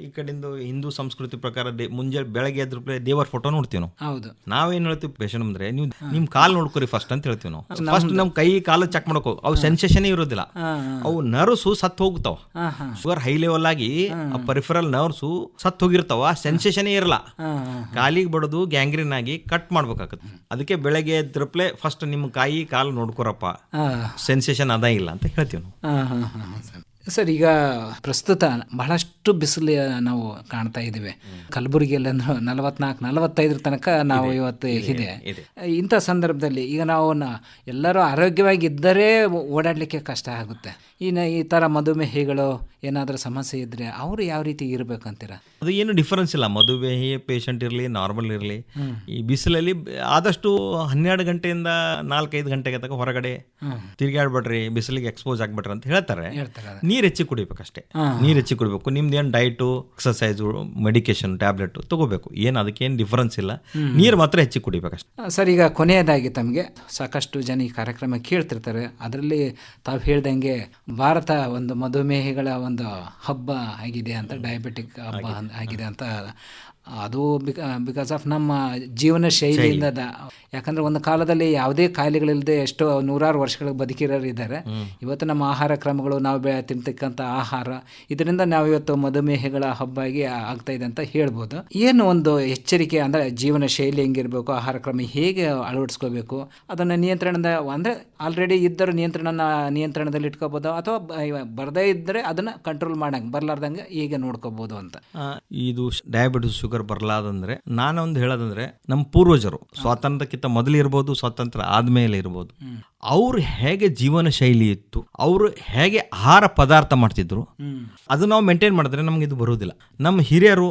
ಈ ಕಡೆಯಿಂದ ಹಿಂದೂ ಸಂಸ್ಕೃತಿ ಪ್ರಕಾರ ಮುಂಜಾನೆ ಬೆಳಗ್ಗೆ ಎದ್ರ ದೇವರ ಫೋಟೋ ನೋಡ್ತೀವಿ ನಾವು. ಹೌದು. ನಾವೇನ್ ಹೇಳ್ತೀವಿ ಪೇಷಂಟ್ ಅಂದ್ರೆ ನೀವು ನಿಮ್ ಕಾಲ್ ನೋಡ್ಕೊರಿ ಫಸ್ಟ್ ಅಂತ ಹೇಳ್ತೀವಿ ನಾವು. ಫಸ್ಟ್ ನಮ್ ಕೈ ಕಾಲು ಚೆಕ್ ಮಾಡ್ಕೋ, ಅವು ಸೆನ್ಸೇಷನ್ ಇರೋದಿಲ್ಲ, ಅವು ನರ್ವ್ಸು ಸತ್ತು ಹೋಗ್ತಾವ. ಶುಗರ್ ಹೈ ಲೆವೆಲ್ ಆಗಿ ಪರಿಫರಲ್ ನರ್ವ್ಸು ಸತ್ತು ಹೋಗಿರ್ತಾವ, ಸೆನ್ಸೇಷನ್ ಇರಲ್ಲ. ಕಾಲಿಗೆ ಬಡದು ಗ್ಯಾಂಗ್ರೀನ್ ಆಗಿ ಕಟ್ ಮಾಡ್ಬೇಕಾಗತ್ತೆ. ಅದಕ್ಕೆ ಬೆಳಗ್ಗೆ ಎದ್ರಪ್ಲೆ ಫಸ್ಟ್ ನಿಮ್ ಕಾಯಿ ಕಾಲು ನೋಡ್ಕೊರಪ್ಪ, ಸೆನ್ಸೇಷನ್ ಅದ ಇಲ್ಲ ಅಂತ ಹೇಳ್ತೀವಿ ನಾವು. ಸರ್, ಈಗ ಪ್ರಸ್ತುತ ಬಹಳಷ್ಟು ಬಿಸಿಲು ನಾವು ಕಾಣ್ತಾ ಇದ್ದೀವಿ. ಕಲಬುರಗಿಯಲ್ಲಿ ಅಂದ್ರೆ 44-45 ತನಕ ನಾವು ಇವತ್ತು ಇದೆ. ಇಂಥ ಸಂದರ್ಭದಲ್ಲಿ ಈಗ ನಾವು ಎಲ್ಲರೂ ಆರೋಗ್ಯವಾಗಿದ್ದರೆ ಓಡಾಡಲಿಕ್ಕೆ ಕಷ್ಟ ಆಗುತ್ತೆ. ಇನ್ನು ಈ ಥರ ಮಧುಮೇಹಿಗಳು ಏನಾದರೂ ಸಮಸ್ಯೆ ಇದ್ದರೆ ಅವರು ಯಾವ ರೀತಿ ಇರಬೇಕಂತೀರ? ಅದು ಏನು ಡಿಫರೆನ್ಸ್ ಇಲ್ಲ, ಮಧುಮೇಹಿ ಪೇಷಂಟ್ ಇರಲಿ ನಾರ್ಮಲ್ ಇರಲಿ. ಈ ಬಿಸಿಲಲ್ಲಿ ಆದಷ್ಟು 12 ಗಂಟೆಯಿಂದ 4-5 ಗಂಟೆಗೆ ತನಕ ಹೊರಗಡೆ ತಿರುಗಾಡ್ಬೇಡ್ರಿ, ಬಿಸಿಲಿಗೆ ಎಕ್ಸ್ಪೋಸ್ ಆಗ್ಬೇಡ್ರಿ ಅಂತ ಹೇಳ್ತಾರೆ. ನೀರು ಹೆಚ್ಚಿಗೆ ಕುಡಿಬೇಕಷ್ಟೇ, ನೀರು ಹೆಚ್ಚಿಗೆ ಕುಡಿಬೇಕು. ನಿಮ್ದು ಏನು ಡೈಟು, ಎಕ್ಸಸೈಸು, ಮೆಡಿಕೇಶನ್, ಟ್ಯಾಬ್ಲೆಟ್ ತಗೋಬೇಕು, ಏನು ಅದಕ್ಕೇನು ಡಿಫರೆನ್ಸ್ ಇಲ್ಲ, ನೀರು ಮಾತ್ರ ಹೆಚ್ಚಿಗೆ ಕುಡಿಬೇಕಷ್ಟೇ. ಸರ್, ಈಗ ಕೊನೆಯದಾಗಿ ತಮಗೆ ಸಾಕಷ್ಟು ಜನ ಈ ಕಾರ್ಯಕ್ರಮ ಕೇಳ್ತಿರ್ತಾರೆ. ಅದರಲ್ಲಿ ತಾವು ಹೇಳ್ದಂಗೆ ಭಾರತ ಒಂದು ಮಧುಮೇಹಿಗಳ ಒಂದು ಹಬ್ಬ ಆಗಿದೆ ಅಂತ, ಡಯಾಬಿಟಿಕ್ ಹಬ್ಬ ಆಗಿದೆ ಅಂತ. ಅದು ಬಿಕಾಸ್ ಆಫ್ ನಮ್ಮ ಜೀವನ ಶೈಲಿಯಿಂದ. ಯಾಕಂದರೆ ಒಂದು ಕಾಲದಲ್ಲಿ ಯಾವುದೇ ಕಾಯಿಲೆಗಳಿಲ್ಲದೆ ಎಷ್ಟೋ ನೂರಾರು ವರ್ಷಗಳಿಗೆ ಬದುಕಿರೋರು ಇದ್ದಾರೆ. ಇವತ್ತು ನಮ್ಮ ಆಹಾರ ಕ್ರಮಗಳು, ನಾವು ತಿಂತಕ್ಕಂಥ ಆಹಾರ, ಇದರಿಂದ ನಾವು ಇವತ್ತು ಮಧುಮೇಹಗಳ ಹಬ್ಬ ಆಗಿ ಆಗ್ತಾ ಇದೆ ಅಂತ ಹೇಳ್ಬೋದು. ಏನು ಒಂದು ಎಚ್ಚರಿಕೆ ಅಂದರೆ ಜೀವನ ಶೈಲಿ ಹೆಂಗಿರಬೇಕು, ಆಹಾರ ಕ್ರಮ ಹೇಗೆ ಅಳವಡಿಸ್ಕೋಬೇಕು, ಅದನ್ನು ನಿಯಂತ್ರಣದ ಅಂದರೆ ಆಲ್ರೆಡಿ ಇದ್ದರೂ ನಿಯಂತ್ರಣದಲ್ಲಿ ಇಟ್ಕೋಬೋದು, ಅಥವಾ ಬರದೇ ಇದ್ದರೆ ಅದನ್ನು ಕಂಟ್ರೋಲ್ ಮಾಡಂಗೆ ಬರಲಾರ್ದಂಗೆ ಹೇಗೆ ನೋಡ್ಕೋಬೋದು ಅಂತ. ಇದು ಡಯಾಬಿಟಿಸ್ ಶುಗರ್ ಬರಲಾದಂದ್ರೆ ನಾನೊಂದು ಹೇಳೋದಂದ್ರೆ, ನಮ್ಮ ಪೂರ್ವಜರು ಸ್ವಾತಂತ್ರ್ಯಕ್ಕಿಂತ ಮೊದಲು ಇರ್ಬೋದು, ಸ್ವಾತಂತ್ರ್ಯ ಆದ್ಮೇಲೆ ಇರ್ಬೋದು, ಅವ್ರು ಹೇಗೆ ಜೀವನ ಶೈಲಿ ಇತ್ತು, ಅವರು ಹೇಗೆ ಆಹಾರ ಪದಾರ್ಥ ಮಾಡ್ತಿದ್ರು, ಅದು ನಾವು ಮೇಂಟೈನ್ ಮಾಡಿದ್ರೆ ನಮ್ಗೆ ಇದು ಬರೋದಿಲ್ಲ. ನಮ್ಮ ಹಿರಿಯರು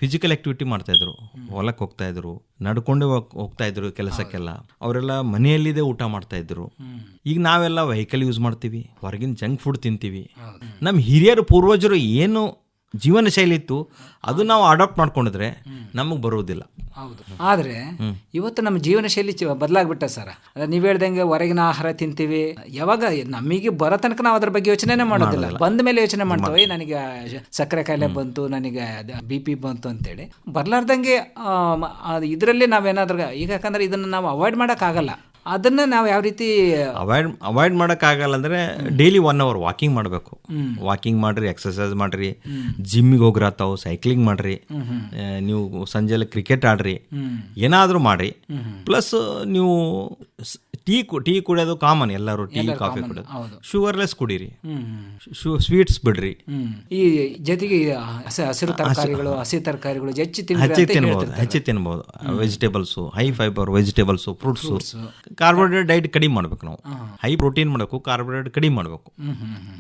ಫಿಸಿಕಲ್ ಆಕ್ಟಿವಿಟಿ ಮಾಡ್ತಾ ಇದ್ರು, ಹೊಲಕ್ಕೆ ಹೋಗ್ತಾ ಇದ್ರು, ನಡ್ಕೊಂಡು ಹೋಗ್ತಾ ಇದ್ರು ಕೆಲಸಕ್ಕೆಲ್ಲ. ಅವರೆಲ್ಲ ಮನೆಯಲ್ಲಿದೆ ಊಟ ಮಾಡ್ತಾ ಇದ್ರು. ಈಗ ನಾವೆಲ್ಲ ವೆಹಿಕಲ್ ಯೂಸ್ ಮಾಡ್ತೀವಿ, ಹೊರಗಿನ ಜಂಕ್ ಫುಡ್ ತಿಂತೀವಿ. ನಮ್ಮ ಹಿರಿಯರು ಪೂರ್ವಜರು ಏನು ಜೀವನ ಶೈಲಿ ಇತ್ತು ಅದು ನಾವು ಅಡಾಪ್ಟ್ ಮಾಡ್ಕೊಂಡಿದ್ರೆ ನಮಗೆ ಬರೋದಿಲ್ಲ. ಹೌದು. ಆದರೆ ಇವತ್ತು ನಮ್ಮ ಜೀವನ ಶೈಲಿ ಬದಲಾಗ್ಬಿಟ್ಟ ಸರ್. ನೀವು ಹೇಳ್ದಂಗೆ ಹೊರಗಿನ ಆಹಾರ ತಿಂತೀವಿ. ಯಾವಾಗ ನಮಗೆ ಬರೋ ತನಕ ನಾವು ಅದ್ರ ಬಗ್ಗೆ ಯೋಚನೆ ಮಾಡೋದಿಲ್ಲ, ಬಂದ ಮೇಲೆ ಯೋಚನೆ ಮಾಡ್ತೇವೆ. ನನಗೆ ಸಕ್ಕರೆ ಕಾಯಿಲೆ ಬಂತು, ನನಗೆ BP ಬಂತು ಅಂತೇಳಿ ಬರ್ಲಾರ್ದಂಗೆ ಇದರಲ್ಲಿ ನಾವೇನಾದ್ರೂ ಈಗ, ಯಾಕಂದ್ರೆ ಇದನ್ನು ನಾವು ಅವಾಯ್ಡ್ ಮಾಡೋಕ್ಕಾಗಲ್ಲ. ಅದನ್ನ ನಾವು ಯಾವ ರೀತಿ ಅವಾಯ್ಡ್ ಮಾಡೋಕ್ಕಾಗಲ್ಲ ಅಂದರೆ ಡೈಲಿ 1 hour ವಾಕಿಂಗ್ ಮಾಡಬೇಕು. ವಾಕಿಂಗ್ ಮಾಡ್ರಿ, ಎಕ್ಸಸೈಸ್ ಮಾಡ್ರಿ, ಜಿಮ್ಮಿಗೆ ಹೋಗ್ರಾತಾವು, ಸೈಕ್ಲಿಂಗ್ ಮಾಡ್ರಿ, ನೀವು ಸಂಜೆಲ್ಲ ಕ್ರಿಕೆಟ್ ಆಡ್ರಿ, ಏನಾದರೂ ಮಾಡ್ರಿ. ಪ್ಲಸ್ ನೀವು ಟೀ ಕುಡಿಯೋದು ಕಾಮನ್, ಎಲ್ಲರೂ ಟೀ ಕಾಫಿ ಕುಡಿಯೋದು. ಶುಗರ್ಲೆಸ್ ಕುಡೀರಿ, ಸ್ವೀಟ್ಸ್ ಬಿಡ್ರಿ. ಈ ಜೊತೆಗೆ ಹಸಿರು ತರಕಾರಿಗಳು, ಹಸಿ ತರಕಾರಿಗಳು ಹೆಚ್ಚು ತಿನ್ಬೋದು. Vegetables, high fibre vegetables, fruits. Carbohydrate diet ಕಡಿಮೆ ಮಾಡ್ಬೇಕು ನಾವು. ಹೈ ಪ್ರೋಟೀನ್ ಮಾಡಬೇಕು, ಕಾರ್ಬೋಹೈಡ್ರೇಟ್ ಕಡಿಮೆ ಮಾಡಬೇಕು.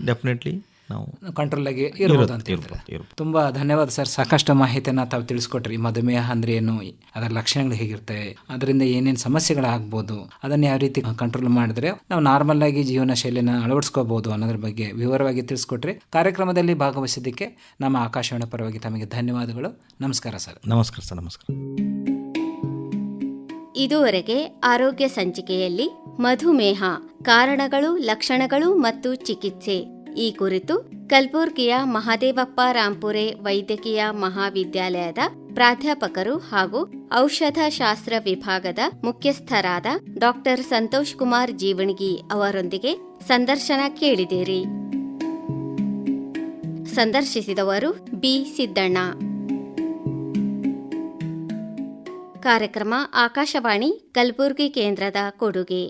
ಡೆಫಿನೆಟ್ಲಿ ನಾವು ಕಂಟ್ರೋಲ್ ಆಗಿ ಇರ್ಬೋದು ಅಂತ ಹೇಳ್ತಾರೆ. ತುಂಬ ಧನ್ಯವಾದ ಸರ್. ಸಾಕಷ್ಟು ಮಾಹಿತಿಯನ್ನು ತಾವು ತಿಳಿಸ್ಕೊಟ್ರಿ. ಮಧುಮೇಹ ಅಂದರೆ ಏನು, ಅದರ ಲಕ್ಷಣಗಳು ಹೇಗಿರ್ತವೆ, ಅದರಿಂದ ಏನೇನು ಸಮಸ್ಯೆಗಳಾಗ್ಬೋದು, ಅದನ್ನು ಯಾವ ರೀತಿ ಕಂಟ್ರೋಲ್ ಮಾಡಿದ್ರೆ ನಾವು ನಾರ್ಮಲ್ ಆಗಿ ಜೀವನ ಶೈಲಿನ ಅಳವಡಿಸ್ಕೋಬಹುದು ಅನ್ನೋದ್ರ ಬಗ್ಗೆ ವಿವರವಾಗಿ ತಿಳಿಸ್ಕೊಟ್ರಿ. ಕಾರ್ಯಕ್ರಮದಲ್ಲಿ ಭಾಗವಹಿಸಿದ್ದಕ್ಕೆ ನಮ್ಮ ಆಕಾಶವಾಣಿ ಪರವಾಗಿ ತಮಗೆ ಧನ್ಯವಾದಗಳು. ನಮಸ್ಕಾರ ಸರ್. ನಮಸ್ಕಾರ ಸರ್. ನಮಸ್ಕಾರ. ಇದುವರೆಗೆ ಆರೋಗ್ಯ ಸಂಚಿಕೆಯಲ್ಲಿ ಮಧುಮೇಹ ಕಾರಣಗಳು, ಲಕ್ಷಣಗಳು ಮತ್ತು ಚಿಕಿತ್ಸೆ ಈ ಕುರಿತು ಕಲಬುರ್ಗಿಯ ಮಹಾದೇವಪ್ಪ ರಾಂಪುರೆ ವೈದ್ಯಕೀಯ ಮಹಾವಿದ್ಯಾಲಯದ ಪ್ರಾಧ್ಯಾಪಕರು ಹಾಗೂ ಔಷಧಶಾಸ್ತ್ರ ವಿಭಾಗದ ಮುಖ್ಯಸ್ಥರಾದ ಡಾಕ್ಟರ್ ಸಂತೋಷ್ ಕುಮಾರ್ ಜೀವಣಗಿ ಅವರೊಂದಿಗೆ ಸಂದರ್ಶನ ಕೇಳಿದಿರಿ. ಸಂದರ್ಶಿಸಿದವರು ಬಿ ಸಿದ್ದಣ್ಣ. ಕಾರ್ಯಕ್ರಮ ಆಕಾಶವಾಣಿ ಕಲಬುರ್ಗಿ ಕೇಂದ್ರದ ಕೊಡುಗೆ.